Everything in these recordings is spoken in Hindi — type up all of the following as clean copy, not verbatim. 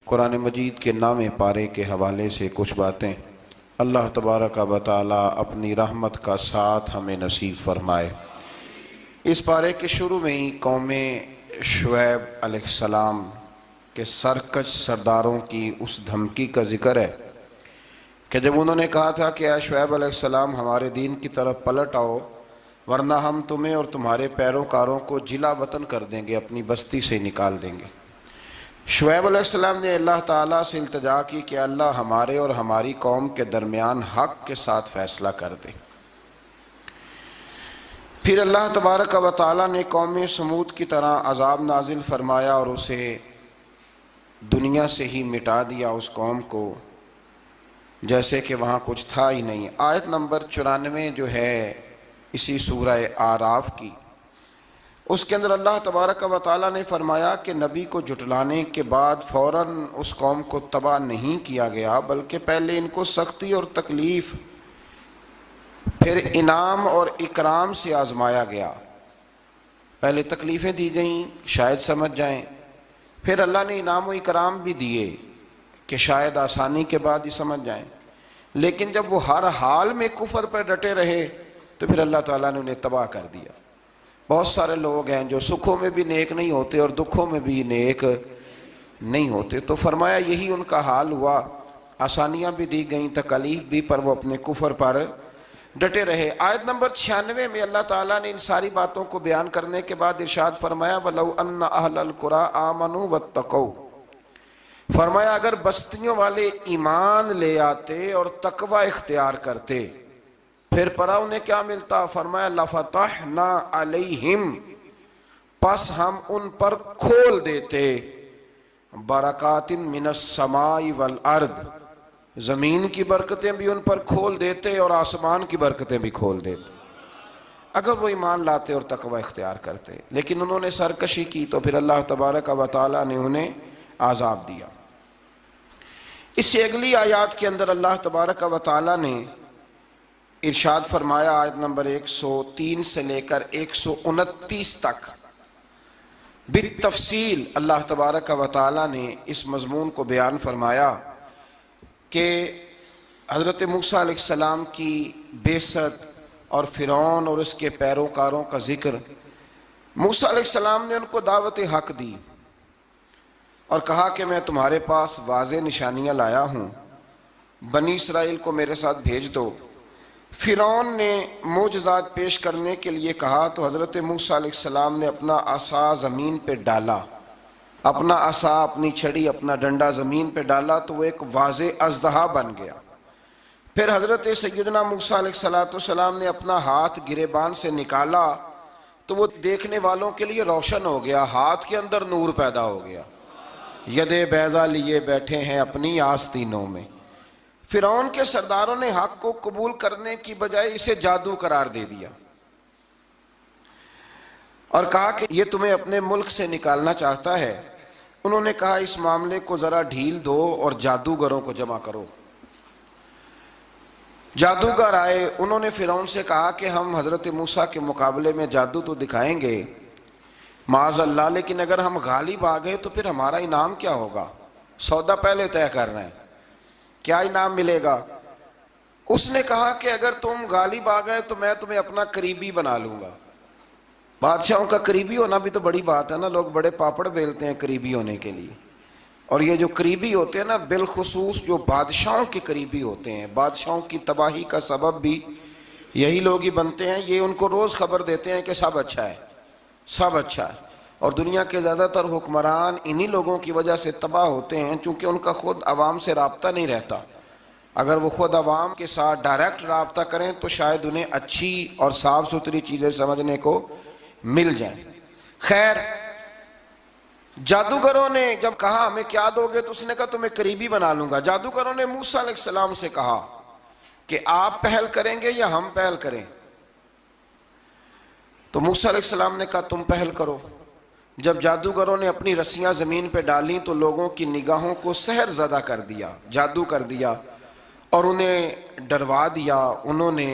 कुरान मजीद के नामे पारे के हवाले से कुछ बातें अल्लाह तबारक व तआला अपनी रहमत का साथ हमें नसीब फरमाए। इस पारे के शुरू में ही कौम शुएब अलैहिस्सलाम के सरकश सरदारों की उस धमकी का जिक्र है कि जब उन्होंने कहा था कि या शुएब अलैहिस्सलाम हमारे दीन की तरफ पलट आओ, वरना हम तुम्हें और तुम्हारे पैरोकारों को जिला वतन कर देंगे, अपनी बस्ती से निकाल देंगे। शुएब अलैहिस्सलाम ने अल्लाह ताला से इल्तिजा की कि अल्लाह हमारे और हमारी कौम के दरमियान हक़ के साथ फ़ैसला कर दे। फिर अल्लाह तबारक व तआला ने कौम समूद की तरह अज़ाब नाजिल फरमाया और उसे दुनिया से ही मिटा दिया, उस कौम को, जैसे कि वहाँ कुछ था ही नहीं। आयत नंबर 94 जो है इसी सूरह आराफ की, उसके अंदर अल्लाह तबारक व तआला ने फरमाया कि नबी को जुटलाने के बाद फ़ौरन उस कौम को तबाह नहीं किया गया, बल्कि पहले इनको सख्ती और तकलीफ़ फिर इनाम और इकराम से आजमाया गया। पहले तकलीफ़ें दी गईं शायद समझ जाएं, फिर अल्लाह ने इनाम और इकराम भी दिए कि शायद आसानी के बाद ही समझ जाएं। लेकिन जब वो हर हाल में कुफर पर डटे रहे तो फिर अल्लाह ताला ने उन्हें तबाह कर दिया। बहुत सारे लोग हैं जो सुखों में भी नेक नहीं होते और दुखों में भी नेक नहीं होते, तो फरमाया यही उनका हाल हुआ। आसानियाँ भी दी गईं, तकलीफ़ भी, पर वो अपने कुफर पर डटे रहे। आयत नंबर 96 में अल्लाह ताला ने इन सारी बातों को बयान करने के बाद इरशाद फरमाया वलौ अन्ना अहलल कुरा आमनू वत्तकौ, फरमाया अगर बस्तियों वाले ईमान ले आते और तकवा इख्तियार करते, फिर परा उन्हें क्या मिलता? फरमाया लफतहना अलैहिम, पस हम उन पर खोल देते, बरकातिन मिनस समाई वल अर्द, ज़मीन की बरकतें भी उन पर खोल देते और आसमान की बरकतें भी खोल देते, अगर वो ईमान लाते और तकवा इख्तियार करते। लेकिन उन्होंने सरकशी की तो फिर अल्लाह तबारक व तआला ने उन्हें आज़ाब दिया। इससे अगली आयत के अंदर अल्लाह तबारक व तआला ने इरशाद फरमाया, आयत नंबर 103 से लेकर 129 तक बितफसील अल्लाह तबारक व तआला ने इस मजमून को बयान फरमाया कि हज़रत मूसा अलैहिस्सलाम की बेसत और फ़िरौन और उसके पैरोकारों का जिक्र। मूसा अलैहिस्सलाम ने उनको दावत हक़ दी और कहा कि मैं तुम्हारे पास वाज़े निशानियाँ लाया हूँ, बनी इसराइल को मेरे साथ भेज दो। फ़िरौन ने मोजज़ात पेश करने के लिए कहा तो हज़रत मूसा अलैहिस्सलाम ने अपना असा ज़मीन पे डाला, अपना असा, अपनी छड़ी, अपना डंडा ज़मीन पे डाला तो वो एक वाज़े अज़दहा बन गया। फिर हज़रत सैयदना मूसा अलैहिस्सलाम ने अपना हाथ गिरेबान से निकाला तो वो देखने वालों के लिए रोशन हो गया, हाथ के अंदर नूर पैदा हो गया। यदे बैज़ा लिए बैठे हैं अपनी आस्तीनों में। फ़िरौन के सरदारों ने हक़ को कबूल करने की बजाय इसे जादू करार दे दिया और कहा कि ये तुम्हें अपने मुल्क से निकालना चाहता है। उन्होंने कहा इस मामले को ज़रा ढील दो और जादूगरों को जमा करो। जादूगर आए, उन्होंने फ़िरौन से कहा कि हम हज़रत मूसा के मुकाबले में जादू तो दिखाएंगे माज़अल्लाह, लेकिन अगर हम गालिब आ गए तो फिर हमारा इनाम क्या होगा? सौदा पहले तय करना है, क्या इनाम मिलेगा? उसने कहा कि अगर तुम गालिब आ गए तो मैं तुम्हें अपना करीबी बना लूँगा। बादशाहों का करीबी होना भी तो बड़ी बात है ना, लोग बड़े पापड़ बेलते हैं करीबी होने के लिए। और ये जो करीबी होते हैं ना, बिलखुसूस जो बादशाहों के करीबी होते हैं, बादशाहों की तबाही का सबब भी यही लोग ही बनते हैं। ये उनको रोज़ खबर देते हैं कि सब अच्छा है, सब अच्छा है। और दुनिया के ज़्यादातर हुक्मरान इन्हीं लोगों की वजह से तबाह होते हैं, क्योंकि उनका खुद आवाम से राब्ता नहीं रहता। अगर वो खुद आवाम के साथ डायरेक्ट राब्ता करें तो शायद उन्हें अच्छी और साफ़ सुथरी चीज़ें समझने को मिल जाएं। खैर, जादूगरों ने जब कहा हमें क्या दोगे, तो उसने कहा तुम्हें करीबी बना लूँगा। जादूगरों ने मूसा अलैहिस्सलाम से कहा कि आप पहल करेंगे या हम पहल करें? तो मूसा अलैहिस्सलाम ने कहा तुम पहल करो। जब जादूगरों ने अपनी रस्सियां ज़मीन पे डाली तो लोगों की निगाहों को सहर ज़दा कर दिया, जादू कर दिया और उन्हें डरवा दिया। उन्होंने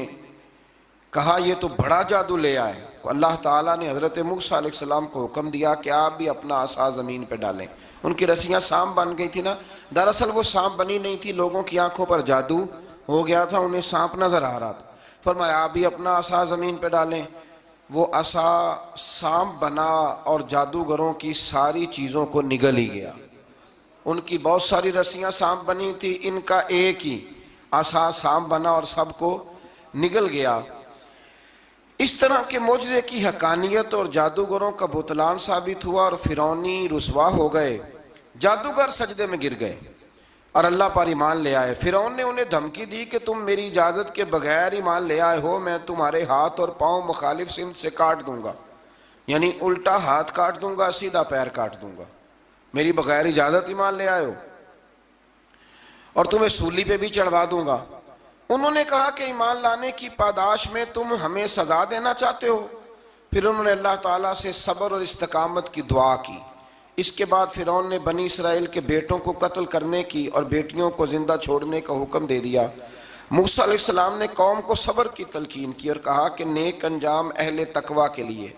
कहा ये तो बड़ा जादू ले आए। तो अल्लाह ताला ने हज़रत मूसा अलैहिस्सलाम को हुक्म दिया कि आप भी अपना असा ज़मीन पे डालें। उनकी रस्सियां सांप बन गई थी ना, दरअसल वो सांप बनी नहीं थी, लोगों की आंखों पर जादू हो गया था, उन्हें सांप नजर आ रहा था। फरमाया आप भी अपना असा जमीन पे डालें। वो असा सांप बना और जादूगरों की सारी चीजों को निगल ही गया। उनकी बहुत सारी रस्सियां सांप बनी थी, इनका एक ही असा सांप बना और सबको निगल गया। इस तरह के मोजज़े की हकानियत और जादूगरों का बुतलान साबित हुआ और फिरौनी रुसवा हो गए। जादूगर सजदे में गिर गए और अल्लाह पर ईमान ले आए। फिरौन ने उन्हें धमकी दी कि तुम मेरी इजाज़त के बगैर ईमान ले आए हो, मैं तुम्हारे हाथ और पाँव मुखालिफ सिमत से काट दूंगा, यानी उल्टा हाथ काट दूंगा, सीधा पैर काट दूंगा, मेरी बगैर इजाज़त ईमान ले आए हो, और तुम्हें सूली पे भी चढ़वा दूंगा। उन्होंने कहा कि ईमान लाने की पादाश में तुम हमें सजा देना चाहते हो। फिर उन्होंने अल्लाह ताला से सब्र और इस्तकामत की दुआ की। इसके बाद फिरौन ने बनी इसराइल के बेटों को कत्ल करने की और बेटियों को जिंदा छोड़ने का हुक्म दे दिया। मूसा अलैहिस्सलाम ने कौम को सब्र की तलकीन की और कहा कि नेक अंजाम अहले तकवा के लिए।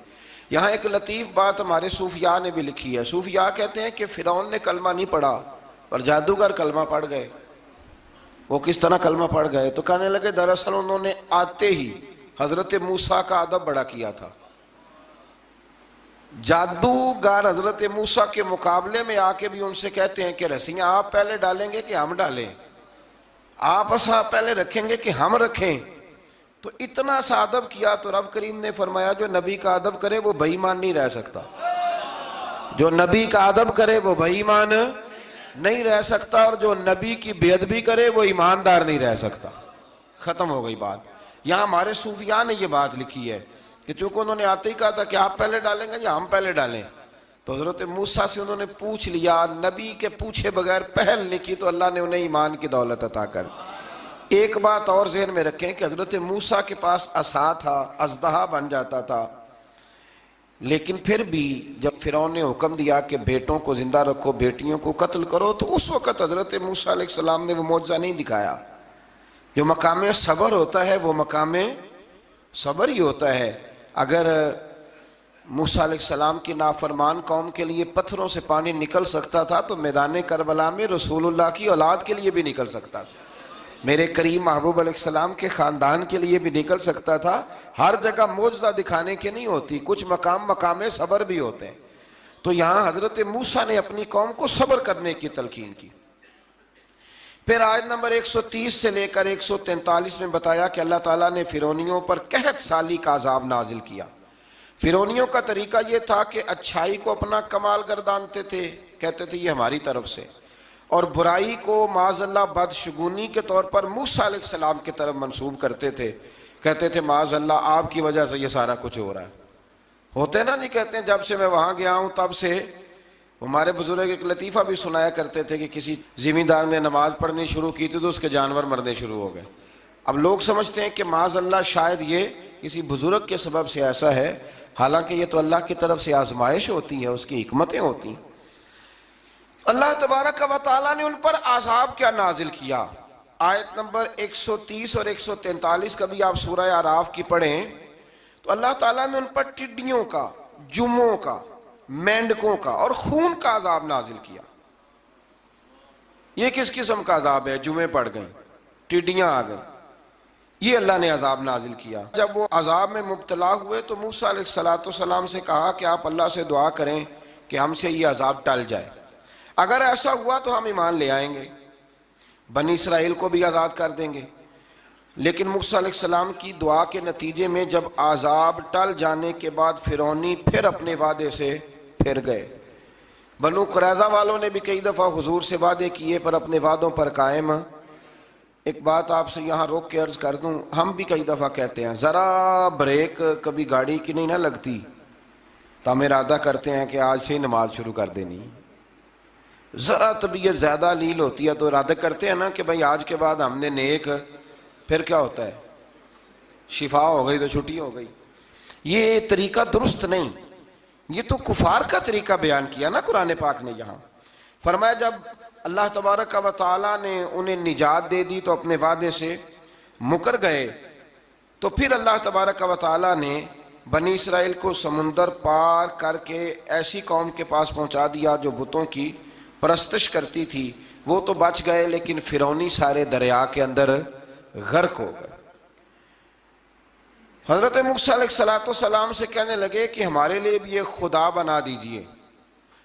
यहाँ एक लतीफ़ बात हमारे सूफिया ने भी लिखी है। सूफिया कहते हैं कि फिरौन ने कलमा नहीं पढ़ा और जादूगर कलमा पढ़ गए। वो किस तरह कलमा पढ़ गए? तो कहने लगे दरअसल उन्होंने आते ही हजरत मूसा का अदब बड़ा किया था। जादूगर हजरत मूसा के मुकाबले में आके भी उनसे कहते हैं कि रस्सियां आप पहले डालेंगे कि हम डालें, आप असा पहले रखेंगे कि हम रखें। तो इतना सा अदब किया तो रब करीम ने फरमाया जो नबी का अदब करे वो बेईमान नहीं रह सकता, जो नबी का अदब करे वो बेईमान नहीं रह सकता, और जो नबी की बेअदबी करे वो ईमानदार नहीं रह सकता। खत्म हो गई बात। यहाँ हमारे सूफिया ने ये बात लिखी है कि चूंकि उन्होंने आते ही कहा था कि आप पहले डालेंगे या हम पहले डालें, तो हजरत मूसा से उन्होंने पूछ लिया। नबी के पूछे बगैर पहल नहीं की तो अल्लाह ने उन्हें ईमान की दौलत अता कर। एक बात और ज़हन में रखें कि हजरत मूसा के पास असा था, अजदहा बन जाता था, लेकिन फिर भी जब फिरौन ने हुक्म दिया कि बेटों को जिंदा रखो, बेटियों को कत्ल करो, तो उस वक़्त हजरत मूसा अलैहिस्सलाम ने वो मौजज़ा नहीं दिखाया। जो मकाम सब्र होता है वो मकाम सब्र ही होता है। अगर मूसा अलैहिस्सलाम की नाफरमान कौम के लिए पत्थरों से पानी निकल सकता था तो मैदान करबला में रसूलुल्लाह की औलाद के लिए भी निकल सकता था, मेरे करीम महबूब अलैहिस्सलाम के ख़ानदान के लिए भी निकल सकता था। हर जगह मौजज़ा दिखाने की नहीं होती, कुछ मकाम मकाम सब्र भी होते हैं। तो यहाँ हजरत मूसा ने अपनी कौम को सब्र करने की तलकीन की। फिर आयत नंबर 130 से लेकर 143 में बताया कि अल्लाह ताला ने फिरौनियों पर कहत साली का अजाब नाजिल किया। फिरौनियों का तरीका यह था कि अच्छाई को अपना कमाल गर्दानते थे, कहते थे ये हमारी तरफ से, और बुराई को माज़अल्लाह बदशगुनी के तौर पर मूसा अलैहिस्सलाम की तरफ मंसूब करते थे। कहते थे माज़अल्लाह आपकी वजह से ये सारा कुछ हो रहा है। होते ना, नहीं कहते हैं जब से मैं वहाँ गया हूँ तब से। हमारे बुजुर्ग एक लतीफ़ा भी सुनाया करते थे कि किसी ज़िमींदार ने नमाज पढ़नी शुरू की थी तो उसके जानवर मरने शुरू हो गए। अब लोग समझते हैं कि माज़अल्लाह शायद ये किसी बुजुर्ग के सबब से ऐसा है, हालांकि ये तो अल्लाह की तरफ से आजमाइश होती है, उसकी हिकमतें होती हैं। अल्लाह तबारक व तआला ने उन पर अज़ाब क्या नाजिल किया। आयत नंबर 130 और 143 कभी आप सूरह आराफ की पढ़ें तो अल्लाह ताला ने उन पर टिड्डियों का, जुमों का, मेंढकों का और खून का अज़ाब नाजिल किया। ये किस किस्म का अज़ाब है? जुमे पड़ गए, टिड्डियां आ गई, ये अल्लाह ने अज़ाब नाजिल किया। जब वो अज़ाब में मुब्तला हुए तो मूसा अलैहिस्सलाम से कहा कि आप अल्लाह से दुआ करें कि हमसे ये अज़ाब टल जाए। अगर ऐसा हुआ तो हम ईमान ले आएंगे, बनी इसराइल को भी आज़ाद कर देंगे। लेकिन मूसा अलैहिस्सलाम की दुआ के नतीजे में जब अज़ाब टल जाने के बाद फिरौनी फिर अपने वादे से फिर गए। बनु कुरैज़ा वालों ने भी कई दफ़ा हुजूर से वादे किए पर अपने वादों पर कायम। एक बात आपसे यहाँ रोक के अर्ज़ कर दूँ, हम भी कई दफ़ा कहते हैं ज़रा ब्रेक कभी गाड़ी की नहीं ना लगती तो हम इरादा करते हैं कि आज से ही नमाज शुरू कर देनी। ज़रा तबीयत ज़्यादा लील होती है तो इरादा करते हैं ना कि भाई आज के बाद हमने नेक, फिर क्या होता है शिफा हो गई तो छुट्टी हो गई। ये तरीका दुरुस्त नहीं, ये तो कुफार का तरीका बयान किया ना कुरान पाक ने। यहाँ फरमाया जब अल्लाह तबारक व तआला ने उन्हें निजात दे दी तो अपने वादे से मुकर गए। तो फिर अल्लाह तबारक व तआला ने बनी इसराइल को समुंदर पार करके ऐसी कौम के पास पहुंचा दिया जो बुतों की परस्तिश करती थी, वो तो बच गए, लेकिन फिरौनी सारे दरिया के अंदर गर्क हो गए। हजरत मूसा अलैहिस्सलाम से कहने लगे कि हमारे लिए भी ये खुदा बना दीजिए।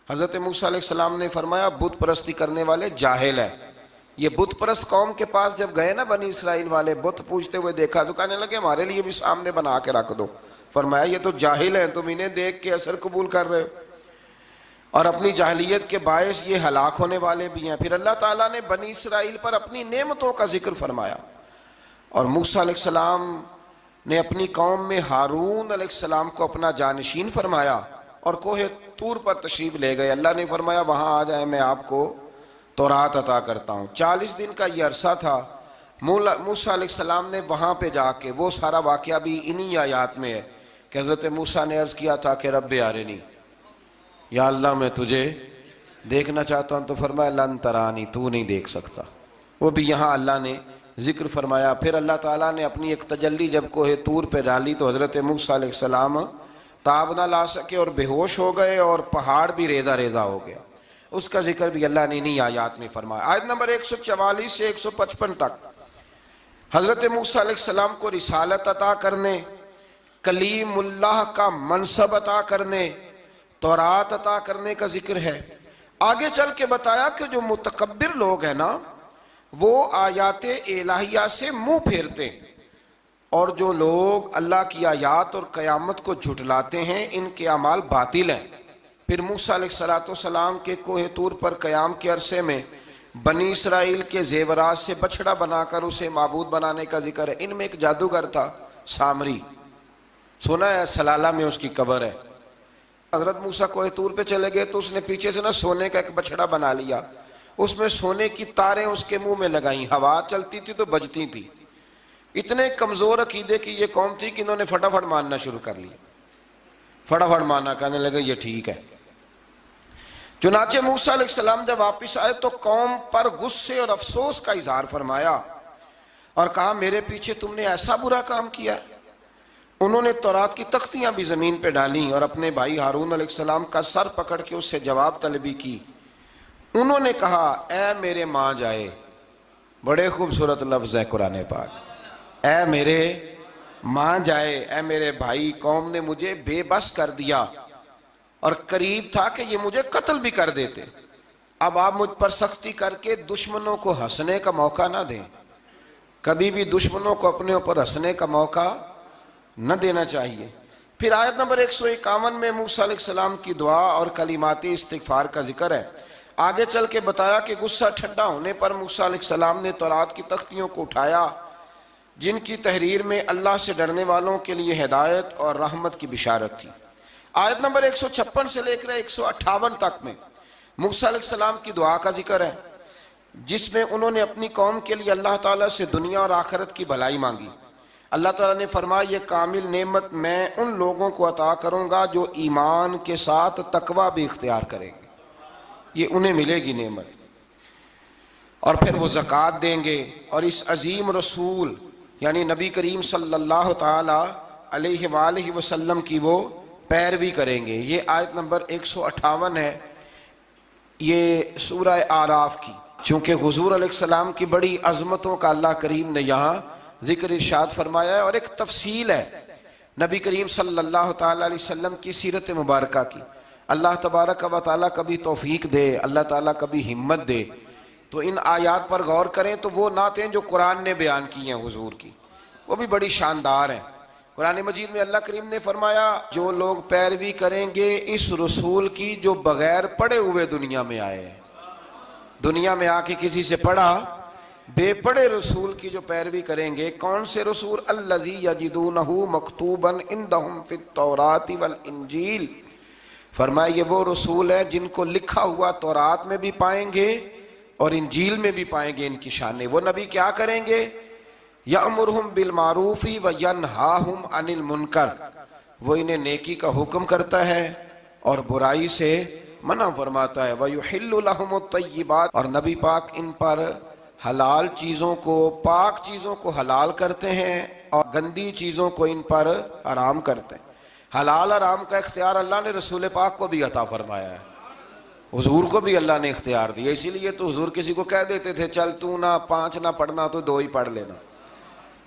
हजरत मूसा अलैहिस्सलाम ने फरमाया, बुत परस्ती करने वाले जाहिल है। ये बुत परस्त कौम के पास जब गए ना बनी इसराइल वाले, बुत पूछते हुए देखा तो कहने लगे हमारे लिए भी सामने बना के रख दो। फरमाया ये तो जाहिल है, तुम इन्हें देख के असर कबूल कर रहे हो, और अपनी जाहिलियत के बायस ये हलाक होने वाले भी हैं। फिर अल्लाह ताला ने बनी इसराइल पर अपनी नेमतों का जिक्र फरमाया, और मूसा अलैहिस्सलाम ने अपनी कौम में हारून अलैहिस्सलाम को अपना जानशीन फरमाया और कोहे तूर पर तशरीफ ले गए। अल्लाह ने फरमाया वहाँ आ जाए, मैं आपको तौरात अता करता हूँ। 40 दिन का ये अरसा था। मूसा अलैहिस्सलाम ने वहाँ पे जाके, वो सारा वाक़या भी इन्हीं आयात में है कि हज़रत मूसा ने अर्ज़ किया था कि रब्बे आरिनी, या अल्लाह मैं तुझे देखना चाहता हूँ। तो फरमाया लन तरानी, तू नहीं देख सकता। वो भी यहाँ अल्लाह ने जिक्र फरमाया। फिर अल्लाह ताला ने अपनी एक तजल्ली जब कोहे तूर पे डाली तो हज़रत मूसा अलैहिस्सलाम ताब ना ला सके और बेहोश हो गए, और पहाड़ भी रेजा रेजा हो गया। उसका जिक्र भी अल्लाह ने इन्हीं आयात में फरमाया। आयत नंबर 144 से 155 तक हज़रत मूसा अलैहिस्सलाम को रिसालत अता करने, कलीमुल्लाह का मनसब अता करने, तौरात अता करने का जिक्र है। आगे चल के बताया कि जो मुतकब्बिर लोग हैं ना, वो आयात इलाहिया से मुंह फेरते, और जो लोग अल्लाह की आयात और क़यामत को झुटलाते हैं, इनके अमाल बातिल हैं। फिर मूसा अलैहिस्सलाम के कोहे तूर पर क़याम के अरसे में बनी इसराइल के जेवरात से बछड़ा बनाकर उसे माबूद बनाने का जिक्र है। इनमें एक जादूगर था सामरी, सुना है, सलाला में उसकी कब्र है। हजरत मूसा कोहे तूर पे चले गए तो उसने पीछे से ना सोने का एक बछड़ा बना लिया, उसमें सोने की तारें उसके मुंह में लगाई, हवा चलती थी तो बजती थी। इतने कमजोर अकीदे की ये कौम थी कि इन्होंने फटाफट मानना शुरू कर लिया, फटाफट माना, कहने लगे ये ठीक है। चुनाचे मूसा अलैहिस्सलाम जब वापिस आए तो कौम पर गुस्से और अफसोस का इजहार फरमाया और कहा मेरे पीछे तुमने ऐसा बुरा काम किया। उन्होंने तौरात की तख्तियां भी जमीन पे डाली और अपने भाई हारून अलैहिस्सलाम का सर पकड़ के उससे जवाब तलबी की। उन्होंने कहा ऐ मेरे माँ जाए, बड़े खूबसूरत लफ्ज है कुरान पाक, ऐ मेरे माँ जाए, ऐ मेरे भाई, कौम ने मुझे बेबस कर दिया और करीब था कि ये मुझे कत्ल भी कर देते। अब आप मुझ पर सख्ती करके दुश्मनों को हंसने का मौका ना दें। कभी भी दुश्मनों को अपने ऊपर हंसने का मौका न देना चाहिए। फिर आयत नंबर 151 में मूसा अलैहिस्सलाम की दुआ और कलिमाती इस्तिगफार का जिक्र है। आगे चल के बताया कि गुस्सा ठंडा होने पर मूसा अलैहिस्सलाम ने तौरात की तख्तियों को उठाया, जिनकी तहरीर में अल्लाह से डरने वालों के लिए हिदायत और रहमत की बिशारत थी। आयत नंबर 156 से लेकर 158 तक में मूसा अलैहिस्सलाम की दुआ का जिक्र है, जिसमें उन्होंने अपनी कौम के लिए अल्लाह ताला से दुनिया और आखिरत की भलाई मांगी। अल्लाह ताला ने फरमाया ये कामिल नेमत मैं उन लोगों को अता करूँगा जो ईमान के साथ तकवा भी इख्तियार करेंगे, ये उन्हें मिलेगी नेमत। और फिर वो ज़कात देंगे और इस अजीम रसूल यानी नबी करीम सल्लल्लाहु ताला अलैहि वसल्लम की वो पैरवी करेंगे। ये आयत नंबर 158 है, ये सूरह आराफ की। चूँकि हुजूर अलैहिस्सलाम की बड़ी अज़मतों का अल्लाह करीम ने यहाँ जिक्र इरशाद फरमाया है और एक तफसील है नबी करीम सल्लल्लाहु ताला अलैहि वसल्लम की सीरत मुबारका की। अल्लाह तबारक व तआला कभी तौफीक दे, अल्लाह ताला कभी हिम्मत दे तो इन आयात पर गौर करें तो वो नातें जो कुरान ने बयान की हैं हुजूर की, वो भी बड़ी शानदार हैं। कुरान मजीद में अल्लाह करीम ने फरमाया जो लोग पैरवी करेंगे इस रसूल की जो बगैर पढ़े हुए दुनिया में आए हैं, दुनिया में आके किसी से पढ़ा बेपढ़े रसूल की जो पैरवी करेंगे। कौन से रसूल? अल्लज़ी यजिदूनहु मकतूबन इंदहुम फित तौरात वल इंजील। फरमाया ये वो रसूल है जिनको लिखा हुआ तौरात में भी पाएंगे और इंजील में भी पाएंगे इनकी शान। वो नबी क्या करेंगे? यअमुरुहुम बिल मारूफी व यनहाहुम अनिल मुनकर, वो इन्हें नेकी का हुक्म करता है और बुराई से मना फरमाता है। व युहिल्लु लहुमुत तय्यिबात, और नबी पाक इन पर हलाल चीज़ों को, पाक चीज़ों को हलाल करते हैं और गंदी चीज़ों को इन पर हराम करते हैं। हलाल हराम का इख्तियार अल्लाह ने रसूल पाक को भी अता फरमाया है। हुजूर को भी अल्लाह ने इख्तियार दिया, इसीलिए तो हुजूर किसी को कह देते थे चल तू ना 5 ना पढ़ना तो 2 ही पढ़ लेना।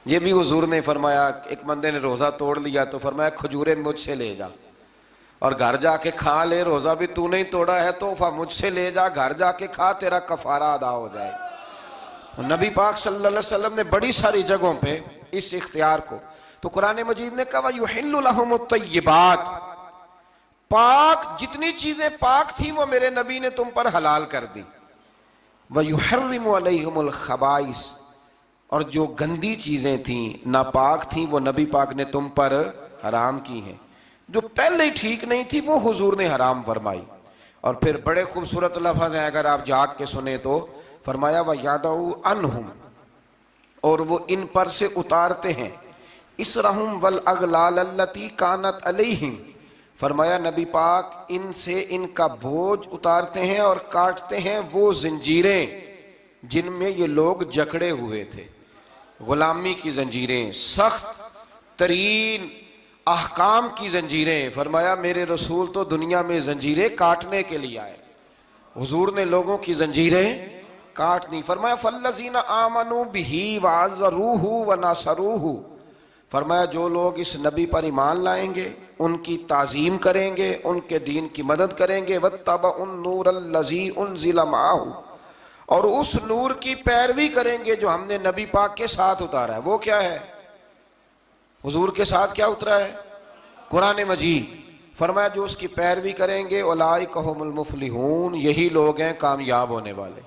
ये भी हुजूर ने फरमाया। एक बंदे ने रोज़ा तोड़ लिया तो फरमाया खजूरें मुझसे ले जा और घर जाके खा ले, रोज़ा भी तूने ही तोड़ा है तोहफा मुझसे ले जा, घर जाके खा, तेरा कफारा अदा हो जाए। नबी पाक सल्लल्लाहु अलैहि वसल्लम ने बड़ी सारी जगहों पे इस इख्तियार को, तो कुरान मजीद ने कहा युहिल्लु लहुमुत तय्यिबात, पाक जितनी चीजें पाक थी वो मेरे नबी ने तुम पर हलाल कर दी। व युहर्रिमु अलैहिमुल खबाइस, और जो गंदी चीजें थी नापाक थी वो नबी पाक ने तुम पर हराम की हैं। जो पहले ही ठीक नहीं थी वो हुजूर ने हराम फरमाई। और फिर बड़े खूबसूरत लफ्ज़ हैं, अगर आप जाग के सुने तो फरमाया व यादऊ अनहुम, और वो इन पर से उतारते हैं इसरहुम वल अगलाल अल्लती कानत अलैहिम, फरमाया नबी पाक इनसे इनका बोझ उतारते हैं और काटते हैं वो जंजीरें जिनमें ये लोग जकड़े हुए थे, गुलामी की जंजीरें, सख्त तरीन अहकाम की जंजीरें। फरमाया मेरे रसूल तो दुनिया में जंजीरें काटने के लिए आए, हुजूर ने लोगों की जंजीरें काट दी। फरमाया फल्लज़ीना आमनू बिही वअज़रूहु व नसरूहु, फरमाया जो लोग इस नबी पर ईमान लाएंगे, उनकी ताज़ीम करेंगे, उनके दीन की मदद करेंगे, वत्तबउन नूरल्लज़ी उनज़िला माहू, और उस नूर की पैरवी करेंगे जो हमने नबी पाक के साथ उतारा है। वो क्या है? हुजूर के साथ क्या उतरा है? कुरान मजीद। फरमाया जो उसकी पैरवी करेंगे उलाइका हुमुल मुफलिहून, यही लोग हैं कामयाब होने वाले।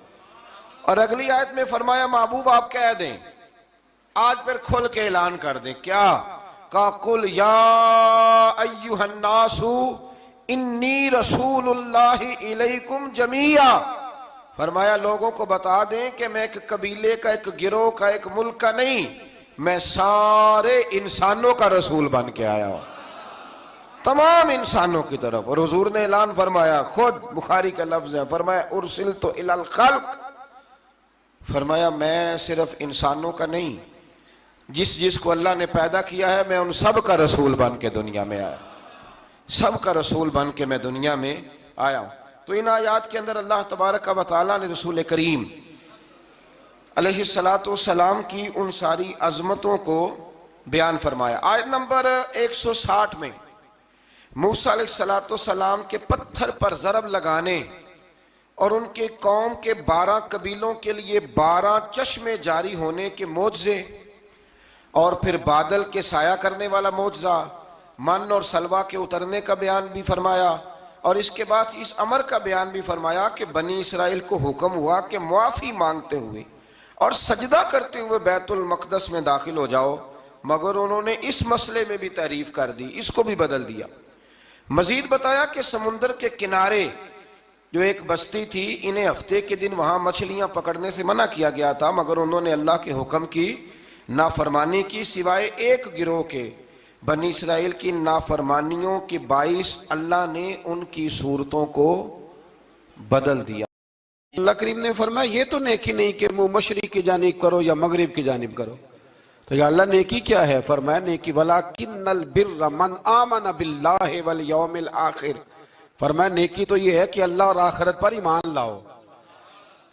और अगली आयत में फरमाया महबूब आप कह दें, आज फिर खुल के ऐलान कर दें, क्या का कुल या अय्युहन्नासु इन्नी रसूलुल्लाहि इलैकुम जमीया, फरमाया लोगों को बता दें कि मैं एक कबीले का, एक गिरोह का, एक मुल्क का नहीं, मैं सारे इंसानों का रसूल बन के आया हूं, तमाम इंसानों की तरफ। और हुजूर ने ऐलान फरमाया, खुद बुखारी का लफ्ज है, फरमाया उरसिलतु इलल खल्क, फरमाया मैं सिर्फ इंसानों का नहीं, जिसको अल्लाह ने पैदा किया है मैं उन सब का रसूल बन के दुनिया में आया, सब का रसूल बन के मैं दुनिया में आया हूं। तो इन आयात के अंदर अल्लाह तबारक व तआला ने रसूल करीम अलैहिस्सलातु वस्सलाम की उन सारी अजमतों को बयान फरमाया। आयत नंबर 160 में मूसा अलैहिस्सलातु वस्सलाम के पत्थर पर ज़रब लगाने और उनके कौम के 12 कबीलों के लिए 12 चश्मे जारी होने के मौजज़े, और फिर बादल के साया करने वाला मौजज़ा, मन और सलवा के उतरने का बयान भी फरमाया। और इसके बाद इस अमर का बयान भी फरमाया कि बनी इसराइल को हुक्म हुआ कि मुआफ़ी मांगते हुए और सजदा करते हुए बैतुल मक़दस में दाखिल हो जाओ, मगर उन्होंने इस मसले में भी तारीफ कर दी, इसको भी बदल दिया। मजीद बताया कि समुंदर के किनारे जो एक बस्ती थी, इन्हें हफ्ते के दिन वहाँ मछलियाँ पकड़ने से मना किया गया था, मगर उन्होंने अल्लाह के हुक्म की नाफरमानी की, सिवाय एक गिरोह के बनी इसराइल की नाफरमानियों के बाइस अल्लाह ने उनकी सूरतों को बदल दिया। अल्लाह करीम ने फरमाया ये तो नेकी नहीं कि मुँह मशरिक की जानिब करो या मगरिब की जानिब करो, तो या अल्लाह नेकी क्या है? फरमाया नेकी वलाकिन्नल बिर्र मन आमन बिल्लाहि वल यौमिल आखिर, फरमाया नेकी तो ये है कि अल्लाह और आखिरत पर ईमान लाओ,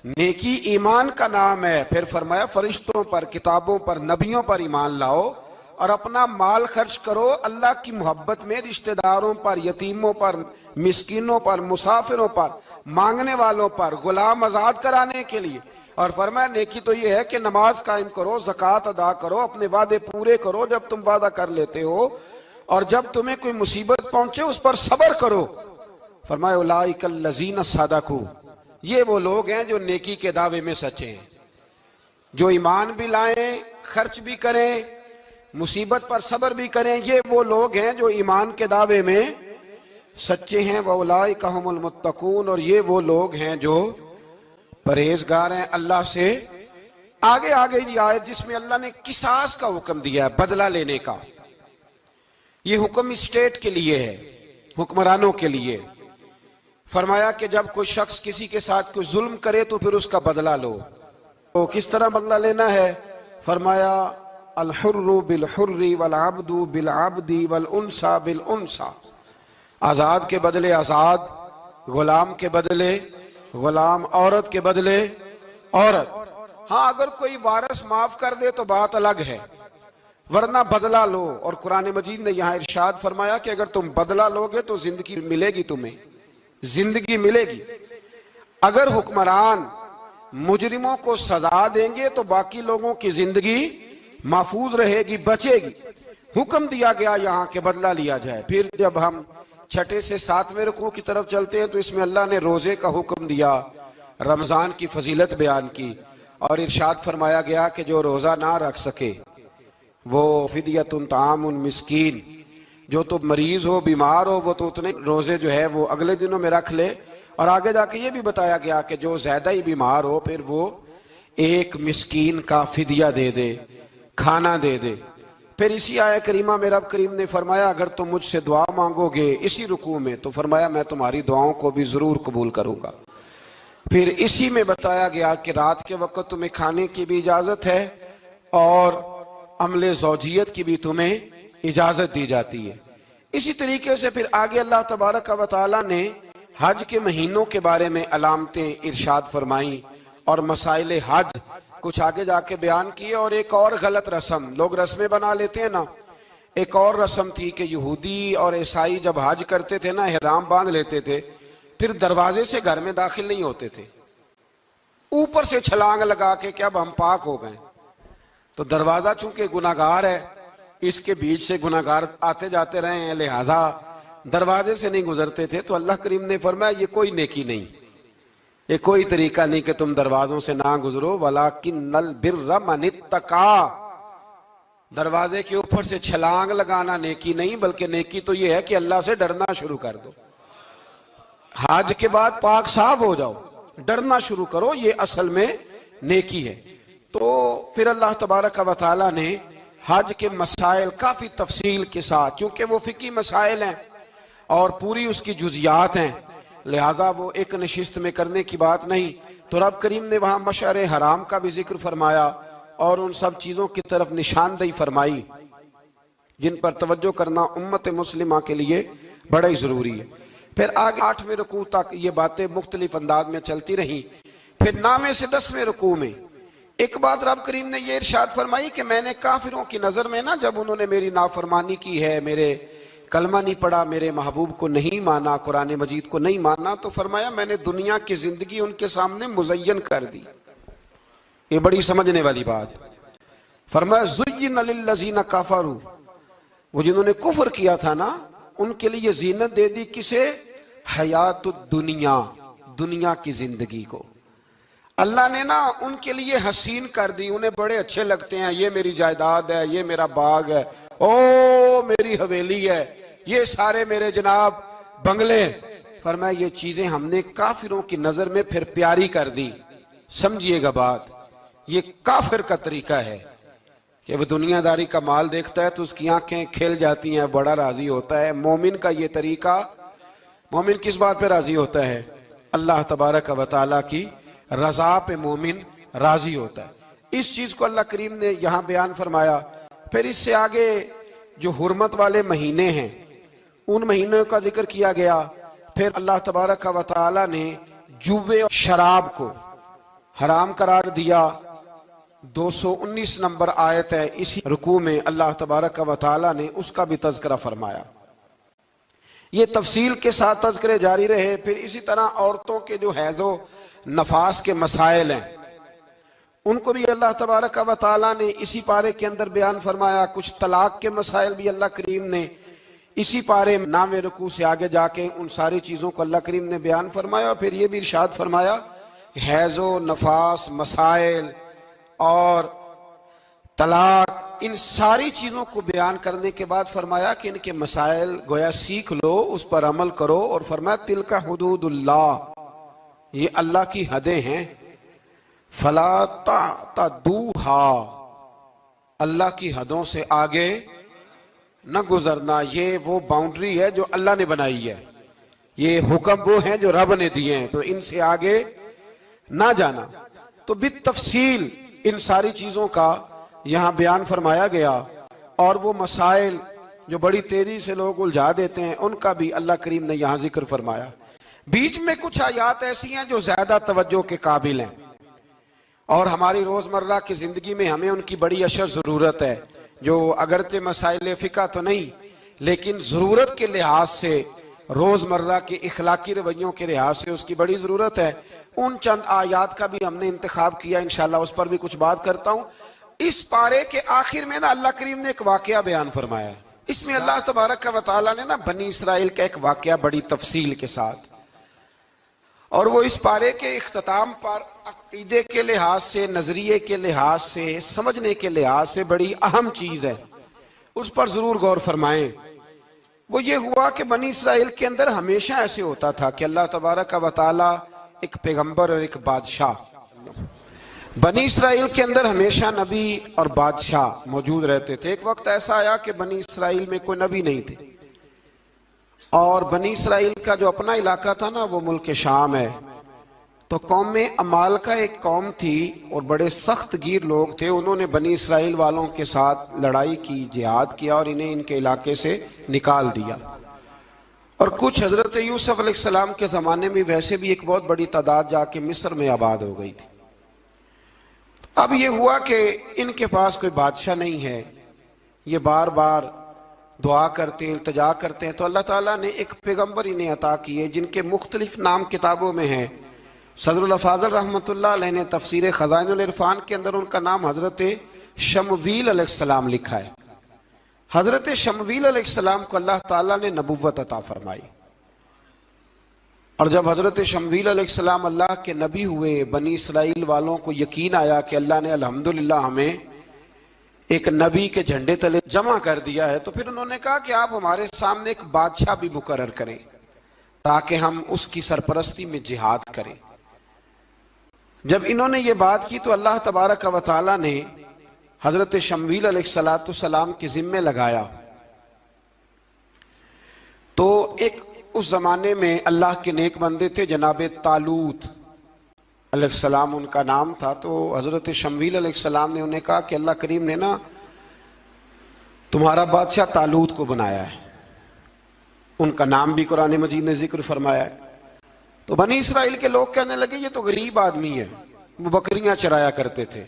नेकी ईमान का नाम है। फिर फरमाया फरिश्तों पर, किताबों पर, नबियों पर ईमान लाओ और अपना माल खर्च करो अल्लाह की मोहब्बत में, रिश्तेदारों पर, यतीमों पर, मिस्कीनों पर, मुसाफिरों पर, मांगने वालों पर, गुलाम आजाद कराने के लिए। और फरमाया नेकी तो ये है कि नमाज कायम करो, ज़कात अदा करो, अपने वादे पूरे करो जब तुम वादा कर लेते हो, और जब तुम्हें कोई मुसीबत पहुंचे उस पर सब्र करो। फरमाया उलाइकल लज़ीना सदकू, ये वो लोग हैं जो नेकी के दावे में सच्चे हैं, जो ईमान भी लाएं, खर्च भी करें, मुसीबत पर सब्र भी करें, ये वो लोग हैं जो ईमान के दावे में सच्चे हैं। व उलाइका हुमुल मुत्तकून, और ये वो लोग हैं जो परहेजगार हैं अल्लाह से। आगे आगे ये आयत जिसमें अल्लाह ने किसास का हुक्म दिया है, बदला लेने का, ये हुक्म स्टेट के लिए है, हुक्मरानों के लिए। फरमाया कि जब कोई शख्स किसी के साथ कोई जुल्म करे तो फिर उसका बदला लो। तो किस तरह बदला लेना है? फरमाया अल हुर्रु बिल हुर्री वल अब्दु बिल अब्दी वल उन्सा बिल उन्सा, आज़ाद के बदले आज़ाद, गुलाम के बदले गुलाम, औरत के बदले औरत। हाँ, अगर कोई वारिस माफ कर दे तो बात अलग है, वरना बदला लो। और कुरान मजीद ने यहां इरशाद फरमाया कि अगर तुम बदला लोगे तो जिंदगी मिलेगी, तुम्हें जिंदगी मिलेगी। अगर हुक्मरान मुजरिमों को सजा देंगे तो बाकी लोगों की जिंदगी महफूज रहेगी, बचेगी। हुक्म दिया गया यहाँ के बदला लिया जाए। फिर जब हम 6 से 7वें रुकू की तरफ चलते हैं तो इसमें अल्लाह ने रोजे का हुक्म दिया, रमजान की फजीलत बयान की और इरशाद फरमाया गया कि जो रोजा ना रख सके वो फिदियतुन तामुन मिस्कीन, जो तो मरीज हो, बीमार हो, वो तो उतने रोजे जो है वो अगले दिनों में रख ले। और आगे जाके ये भी बताया गया कि जो ज्यादा ही बीमार हो फिर वो एक मिस्कीन का फिदिया दे दे, खाना दे दे। फिर इसी आया करीमा में रब करीम ने फरमाया अगर तुम मुझसे दुआ मांगोगे इसी रुकू में तो फरमाया मैं तुम्हारी दुआओं को भी जरूर कबूल करूंगा। फिर इसी में बताया गया कि रात के वक्त तुम्हें खाने की भी इजाजत है और अमले ज़ौजियत की भी तुम्हें इजाजत दी जाती है। इसी तरीके से फिर आगे अल्लाह तबारक व तआला ने हज के महीनों के बारे में अलामतें इरशाद फरमाई और मसाइल हज कुछ आगे जाके बयान किए। और एक और गलत रस्म, लोग रस्में बना लेते हैं ना, एक और रस्म थी कि यहूदी और ईसाई जब हज करते थे ना, ihram बांध लेते थे, फिर दरवाजे से घर में दाखिल नहीं होते थे, ऊपर से छलांग लगा के कि अब हम पाक हो गए। तो दरवाजा चूंकि गुनाहगार है, इसके बीच से गुनाहगार आते जाते रहे हैं, लिहाजा दरवाजे से नहीं गुजरते थे। तो अल्लाह करीम ने फरमाया ये कोई नेकी नहीं, ये कोई तरीका नहीं कि तुम दरवाजों से ना गुजरो। वलाकिन्नल बिर्र मनित्तका, दरवाजे के ऊपर से छलांग लगाना नेकी नहीं, बल्कि नेकी तो ये है कि अल्लाह से डरना शुरू कर दो। हज के बाद पाक साफ हो जाओ, डरना शुरू करो, ये असल में नेकी है। तो फिर अल्लाह तबारक व तआला ने हज के मसाइल काफी तफसील के साथ, चूंकि वो फिकी मसाइल हैं और पूरी उसकी जुजियात हैं, लिहाजा वो एक नशिस्त में करने की बात नहीं। तो रब करीम ने वहां मशअर हराम का भी जिक्र फरमाया और उन सब चीजों की तरफ निशानदही फरमाई जिन पर तवज्जो करना उम्मत मुस्लिमा के लिए बड़ा ही जरूरी है। फिर आगे 8वें रुकू तक ये बातें मुख्तलिफ अंदाज में चलती रही। फिर 9वें से 10वें रुकू में एक बात रब करीम ने ये इरशाद फरमाई कि मैंने काफिरों की नजर में ना, जब उन्होंने मेरी नाफरमानी की है, मेरे कलमा नहीं पढ़ा, मेरे महबूब को नहीं माना, कुरान मजीद को नहीं माना, तो फरमाया मैंने दुनिया की जिंदगी उनके सामने मुज़य्यन कर दी। ये बड़ी समझने वाली बात। फरमाया ज़ुय्यिन लिल्लज़ीना कफ़रू, वो जिन्होंने कुफ्र किया था ना उनके लिए जीनत दे दी किसे? हयातुद दुनिया, दुनिया की जिंदगी को अल्लाह ने ना उनके लिए हसीन कर दी। उन्हें बड़े अच्छे लगते हैं, ये मेरी जायदाद है, ये मेरा बाग है, ओ मेरी हवेली है, ये सारे मेरे जनाब बंगले। फरमाया ये चीजें हमने काफिरों की नजर में फिर प्यारी कर दी। समझिएगा बात, ये काफिर का तरीका है कि वह दुनियादारी का माल देखता है तो उसकी आंखें खिल जाती हैं, बड़ा राजी होता है। मोमिन का ये तरीका, मोमिन किस बात पे राजी होता है? अल्लाह तबारक व तआला की रजा पे मोमिन राजी होता है। इस चीज को अल्लाह करीम ने यहाँ बयान फरमाया। फिर इससे आगे जो हुर्मत वाले महीने हैं उन महीनों का जिक्र किया गया। फिर अल्लाह तबारक व तआला ने जुए और शराब को हराम करार दिया। 219 नंबर आयत है, इसी रुकू में अल्लाह तबारक व तआला ने उसका भी तज़किरा फरमाया। ये तफसील के साथ तज़किरे जारी रहे। फिर इसी तरह औरतों के जो हैज़ो नफास के मसाइल हैं उनको भी अल्लाह तबारक व तआला ने इसी पारे के अंदर बयान फरमाया। कुछ तलाक के मसाइल भी अल्लाह करीम ने इसी पारे 9वें रुकू से आगे जाके उन सारी चीज़ों को अल्लाह करीम ने बयान फरमाया। और फिर ये भी इरशाद फरमाया हैज़ो नफास मसाइल और तलाक, इन सारी चीज़ों को बयान करने के बाद फरमाया कि इनके मसाइल गोया सीख लो, उस पर अमल करो। और फरमाया तिलका हुदूदुल्लाह, ये अल्लाह की हदें हैं। फला तातदूहा, अल्लाह की हदों से आगे न गुजरना। ये वो बाउंड्री है जो अल्लाह ने बनाई है, ये हुक्म वो हैं जो रब ने दिए हैं, तो इनसे आगे ना जाना। तो बित तफसील इन सारी चीजों का यहाँ बयान फरमाया गया। और वो मसाइल जो बड़ी तेजी से लोग उलझा देते हैं उनका भी अल्लाह करीम ने यहाँ जिक्र फरमाया। बीच में कुछ आयात ऐसी हैं जो ज्यादा तवज्जो के काबिल हैं और हमारी रोजमर्रा की जिंदगी में हमें उनकी बड़ी अशद जरूरत है, जो अगरचे मसाइल फिका तो नहीं लेकिन जरूरत के लिहाज से, रोजमर्रा के इखलाकी रवैयों के लिहाज से उसकी बड़ी जरूरत है। उन चंद आयात का भी हमने इंतखाब किया, इंशाल्लाह उस पर भी कुछ बात करता हूं। इस पारे के आखिर में ना अल्लाह करीम ने एक वाकया बयान फरमाया है। इसमें अल्लाह तबारक व तआला ने ना बनी इसराइल का एक वाकया बड़ी तफसील के साथ, और वो इस पारे के इख्तिताम पर अकीदे के लिहाज से, नजरिए के लिहाज से, समझने के लिहाज से बड़ी अहम चीज है, उस पर जरूर गौर फरमाएं। वो ये हुआ कि बनी इसराइल के अंदर हमेशा ऐसे होता था कि अल्लाह तबारक व तआला एक पैगंबर और एक बादशाह, बनी इसराइल के अंदर हमेशा नबी और बादशाह मौजूद रहते थे। एक वक्त ऐसा आया कि बनी इसराइल में कोई नबी नहीं थे और बनी इसराइल का जो अपना इलाका था ना वो मुल्क शाम है, तो कौम में अमाल का एक कौम थी और बड़े सख्त गिर लोग थे। उन्होंने बनी इसराइल वालों के साथ लड़ाई की, जिहाद किया और इन्हें इनके इलाके से निकाल दिया। और कुछ हजरत यूसुफ अलैहिस्सलाम के ज़माने में वैसे भी एक बहुत बड़ी तादाद जाके मिस्र में आबाद हो गई थी। अब ये हुआ कि इनके पास कोई बादशाह नहीं है, ये बार बार दुआ करते हैं, इल्तिजा करते हैं, तो अल्लाह ताला ने एक पैगंबर इन्हें अता किए जिनके मुख्तलिफ नाम किताबों में हैं। सदरुल अफाजल रहमतुल्लाह अलैह ने तफसीर खज़ाइनुल इरफान के अंदर उनका नाम हजरत शमवील अलैहिस्सलाम लिखा है। हजरत शमवील अलैहिस्सलाम को अल्लाह ताला ने नबुव्वत अता फरमाई, और जब हजरत शमवील अलैहिस्सलाम अल्लाह के नबी हुए, बनी इसराइल वालों को यकीन आया कि अल्लाह ने अल्हम्दुलिल्लाह हमें एक नबी के झंडे तले जमा कर दिया है, तो फिर उन्होंने कहा कि आप हमारे सामने एक बादशाह भी मुकर्रर करें ताकि हम उसकी सरपरस्ती में जिहाद करें। जब इन्होंने ये बात की तो अल्लाह तबारक व तआला ने हजरत शमवील अलैहिस्सलाम के जिम्मे लगाया। तो एक उस जमाने में अल्लाह के नेक बंदे थे, जनाब तालूत अलैहिस्सलाम उनका नाम था। तो हजरत शमवील अलैहिस्सलाम ने उन्हें कहा कि अल्लाह करीम ने ना तुम्हारा बादशाह तालूत को बनाया है, उनका नाम भी कुरान मजीद ने जिक्र फरमाया है। तो बनी इसराइल के लोग कहने लगे ये तो गरीब आदमी है, वो बकरियां चराया करते थे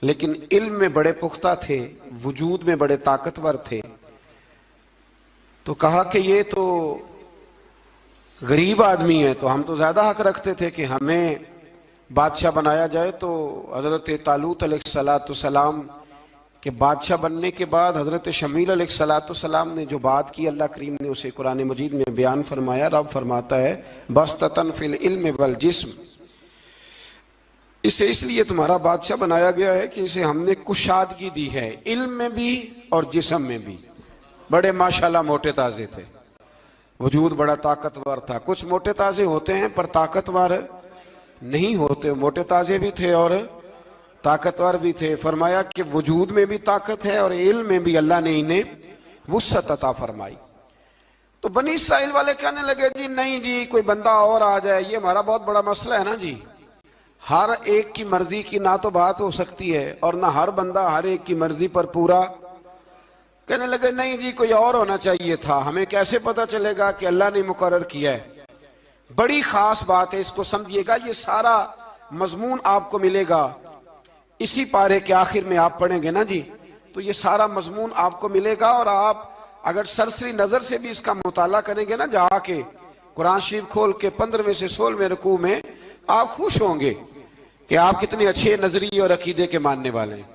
लेकिन इल्म में बड़े पुख्ता थे, वजूद में बड़े ताकतवर थे। तो कहा कि ये तो गरीब आदमी है, तो हम तो ज्यादा हक रखते थे कि हमें बादशाह बनाया जाए। तो हजरत तालूत अलैहिस्सलाम के बादशाह बनने के बाद हजरत शमील अलैहिस्सलाम ने जो बात की, अल्लाह करीम ने उसे कुरान मजीद में बयान फरमाया। रब फरमाता है बस्ततन फिल इल्म वल जिस्म, इसे इसलिए तुम्हारा बादशाह बनाया गया है कि इसे हमने कुशादगी दी है, इल्म में भी और जिस्म में भी। बड़े माशाल्लाह मोटे ताजे थे, वजूद बड़ा ताकतवर था। कुछ मोटे ताजे होते हैं पर ताकतवर नहीं होते, मोटे ताजे भी थे और ताकतवर भी थे। फरमाया कि वजूद में भी ताकत है और इल्म में भी अल्लाह ने इन्हें वुस्सत अता फरमाई। तो बनी इसराइल वाले कहने लगे जी नहीं जी, कोई बंदा और आ जाए, ये हमारा बहुत बड़ा मसला है ना जी, हर एक की मर्जी की ना तो बात हो सकती है और ना हर बंदा हर एक की मर्जी पर पूरा। कहने लगे नहीं जी, कोई और होना चाहिए था, हमें कैसे पता चलेगा कि अल्लाह ने मुकर्रर किया है। बड़ी खास बात है, इसको समझिएगा, ये सारा मजमून आपको मिलेगा इसी पारे के आखिर में। आप पढ़ेंगे ना जी तो ये सारा मजमून आपको मिलेगा, और आप अगर सरसरी नजर से भी इसका मुताला करेंगे ना, जाके कुरान शरीफ खोल के 15वें से 16वें रुकू में, आप खुश होंगे कि आप कितने अच्छे नजरिए और अकीदे के मानने वाले हैं।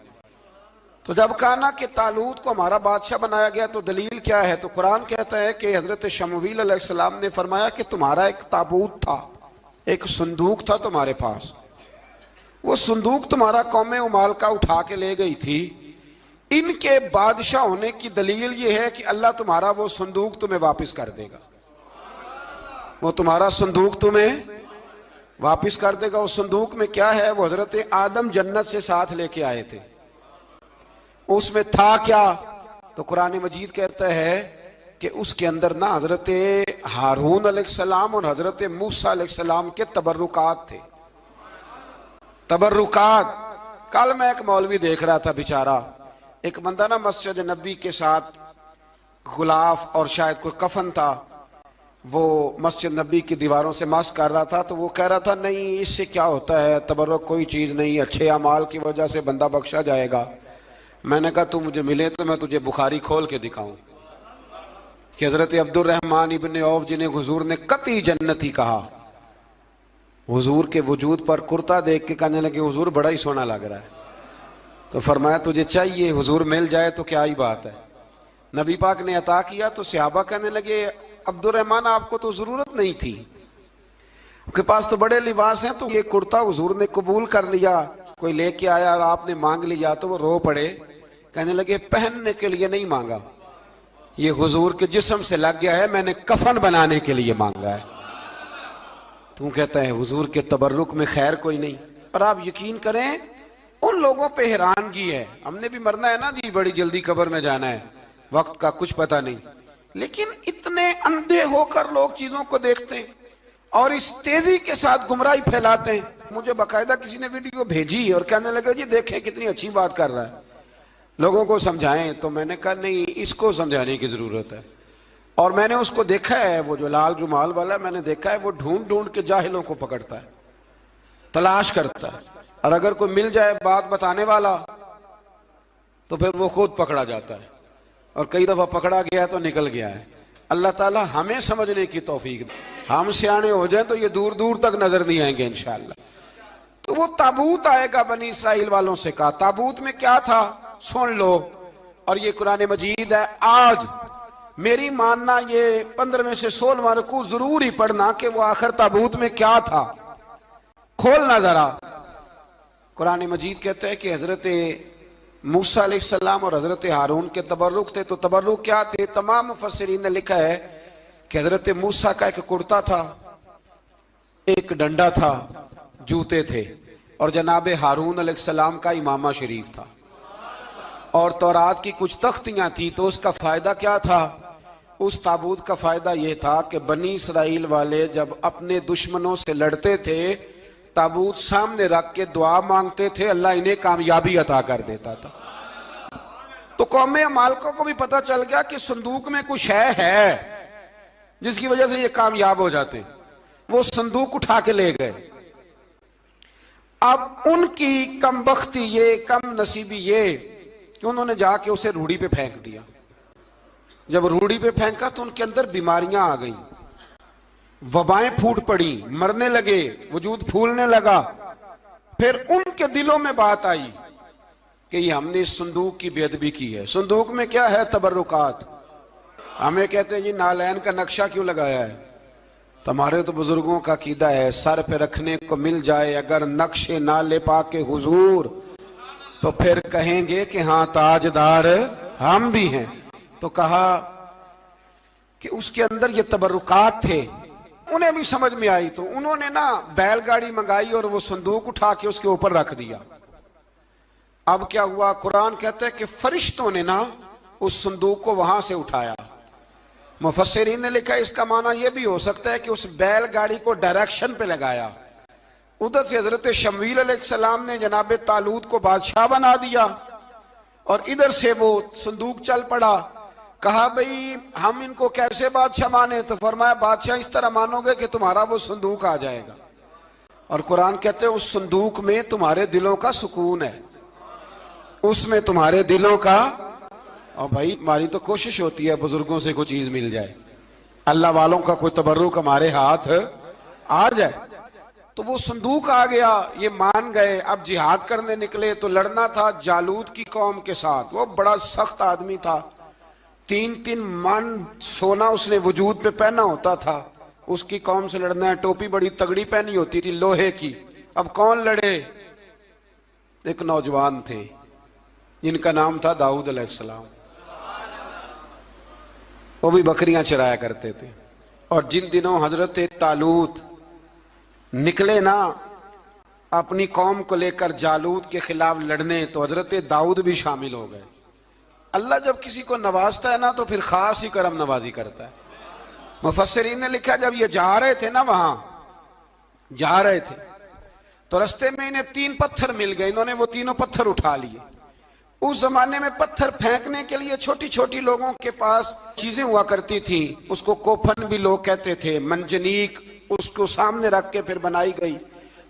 तो जब कहा ना कि तालूत को हमारा बादशाह बनाया गया तो दलील क्या है, तो कुरान कहता है कि हजरत शमवील अलैहिस्सलाम ने फरमाया कि तुम्हारा एक ताबूत था, एक संदूक था तुम्हारे पास, वो संदूक तुम्हारा कौमे उमाल का उठा के ले गई थी। इनके बादशाह होने की दलील ये है कि अल्लाह तुम्हारा वो संदूक तुम्हें वापस कर देगा, वो तुम्हारा संदूक तुम्हें वापस कर देगा। उस संदूक में क्या है, वो हजरत आदम जन्नत से साथ लेके आए थे, उसमें था क्या, तो कुरान मजीद कहता है कि उसके अंदर ना हजरत हारून अलैहिस्सलाम और हजरत मूसा अलैहिस्सलाम के तबर्रुकात थे। तबर्रुकात, कल मैं एक मौलवी देख रहा था, बेचारा एक बंदा ना मस्जिद नबी के साथ गुलाफ और शायद कोई कफन था, वो मस्जिद नबी की दीवारों से मस कर रहा था, तो वो कह रहा था नहीं इससे क्या होता है, तबर्रुक कोई चीज़ नहीं, अच्छे अमाल की वजह से बंदा बख्शा जाएगा। मैंने कहा तू मुझे मिले तो मैं तुझे बुखारी खोल के दिखाऊं कि हज़रत अब्दुर्रहमान इब्न औफ जिन्हें हुजूर ने कतई जन्नती कहा, हुजूर के वजूद पर कुर्ता देख के कहने लगे हुजूर बड़ा ही सोना लग रहा है। तो फरमाया तुझे चाहिए, हुजूर मिल जाए तो क्या ही बात है। नबी पाक ने अता किया तो सहाबा कहने लगे अब्दुर्रहमान आपको तो जरूरत नहीं थी, आपके पास तो बड़े लिबास हैं, तो ये कुर्ता हुजूर ने कबूल कर लिया, कोई लेके आया और आपने मांग लिया। तो वो रो पड़े, कहने लगे पहनने के लिए नहीं मांगा, ये हुजूर के जिस्म से लग गया है, मैंने कफन बनाने के लिए मांगा है। तू कहता है हुजूर के तबर्रुक में खैर कोई नहीं। और आप यकीन करें उन लोगों पे हैरानगी है, हमने भी मरना है ना जी, बड़ी जल्दी कब्र में जाना है, वक्त का कुछ पता नहीं, लेकिन इतने अंधे होकर लोग चीजों को देखते हैं और इस तेजी के साथ गुमराही फैलाते हैं। मुझे बाकायदा किसी ने वीडियो भेजी और कहने लगे जी देखें कितनी अच्छी बात कर रहा है, लोगों को समझाएं। तो मैंने कहा नहीं, इसको समझाने की जरूरत है। और मैंने उसको देखा है, वो जो लाल रुमाल वाला मैंने देखा है, वो ढूंढ ढूंढ के जाहिलों को पकड़ता है, तलाश करता है, और अगर कोई मिल जाए बात बताने वाला तो फिर वो खुद पकड़ा जाता है, और कई दफा पकड़ा गया तो निकल गया है। अल्लाह ताला हमें समझने की तौफीक दे, हम सियाने हो जाए तो ये दूर दूर तक नजर नहीं आएंगे इंशाअल्लाह। तो वो ताबूत आएगा, बनी इसराइल वालों से कहा ताबूत में क्या था सुन लो, और ये कुरान मजीद है। आज मेरी मानना ये 15वें से 16वां रुकू जरूर ही पढ़ना कि वो आखिर ताबूत में क्या था, खोलना जरा। कुरान मजीद कहते हैं कि हजरत मूसा अलैहिस्सलाम और हजरत हारून के तबर्रुक थे। तो तबर्रुक क्या थे, तमाम मुफस्सिरीन ने लिखा है कि हजरत मूसा का एक कुर्ता था, एक डंडा था, जूते थे, और जनाब हारून अलैहिस्सलाम का इमामा शरीफ था, और तौरात की कुछ तख्तियां थी। तो उसका फायदा क्या था, उस ताबूत का फायदा यह था कि बनी इसराइल वाले जब अपने दुश्मनों से लड़ते थे, ताबूत सामने रख के दुआ मांगते थे, अल्लाह इन्हें कामयाबी अता कर देता था। तो कौम मालकों को भी पता चल गया कि संदूक में कुछ है जिसकी वजह से ये कामयाब हो जाते। वो संदूक उठा के ले गए। अब उनकी कम बख्ती ये, कम नसीबी ये कि उन्होंने जाके उसे रूढ़ी पे फेंक दिया। जब रूढ़ी पे फेंका तो उनके अंदर बीमारियां आ गई, वबाएं फूट पड़ी, मरने लगे, वजूद फूलने लगा। फिर उनके दिलों में बात आई कि ये हमने इस संदूक की बेअदबी की है। संदूक में क्या है, तबर्रुकात। हमें कहते हैं जी नालैन का नक्शा क्यों लगाया है, तुम्हारे तो बुजुर्गों का कीदा है सर पे रखने को मिल जाए अगर नक्शे ना ले पाके हुजूर, तो फिर कहेंगे कि हाँ ताजदार हम भी हैं। तो कहा कि उसके अंदर ये तबर्रुकात थे। उन्हें भी समझ में आई तो उन्होंने ना बैलगाड़ी मंगाई और वो संदूक उठा के उसके ऊपर रख दिया। अब क्या हुआ, कुरान कहता है कि फरिश्तों ने ना उस संदूक को वहां से उठाया। मुफस्सिरीन ने लिखा इसका माना यह भी हो सकता है कि उस बैलगाड़ी को डायरेक्शन पे लगाया। उधर से हजरत शमूएल अलैहिस्सलाम ने जनाब तालूत को बादशाह बना दिया और इधर से वो संदूक चल पड़ा। कहा भाई हम इनको कैसे बादशाह माने, तो फरमाया बादशाह इस तरह मानोगे कि तुम्हारा वो संदूक आ जाएगा। और कुरान कहते हैं उस संदूक में तुम्हारे दिलों का सुकून है, उसमें तुम्हारे दिलों का। और भाई हमारी तो कोशिश होती है बुजुर्गों से कोई चीज मिल जाए, अल्लाह वालों का कोई तबर्रुक हमारे हाथ आ जाए। तो वो संदूक आ गया, ये मान गए। अब जिहाद करने निकले तो लड़ना था जालूत की कौम के साथ। वो बड़ा सख्त आदमी था, 3-3 मन सोना उसने वजूद पे पहना होता था। उसकी कौम से लड़ना है, टोपी बड़ी तगड़ी पहनी होती थी लोहे की। अब कौन लड़े, एक नौजवान थे जिनका नाम था दाऊद अलैहिस्सलाम। वो भी बकरियां चराया करते थे। और जिन दिनों हजरत तालूत निकले ना अपनी कौम को लेकर जालूत के खिलाफ लड़ने, तो हजरत दाऊद भी शामिल हो गए। अल्लाह जब किसी को नवाजता है ना तो फिर खास ही करम नवाजी करता है। मुफस्सिरीन ने लिखा जब ये जा रहे थे ना, वहां जा रहे थे तो रास्ते में इन्हें 3 पत्थर मिल गए। इन्होंने वो तीनों पत्थर उठा लिए उस जमाने में पत्थर फेंकने के लिए छोटी छोटी लोगों के पास चीजें हुआ करती थी, उसको कोफन भी लोग कहते थे, मंजनीक, उसको सामने रख के फिर बनाई गई।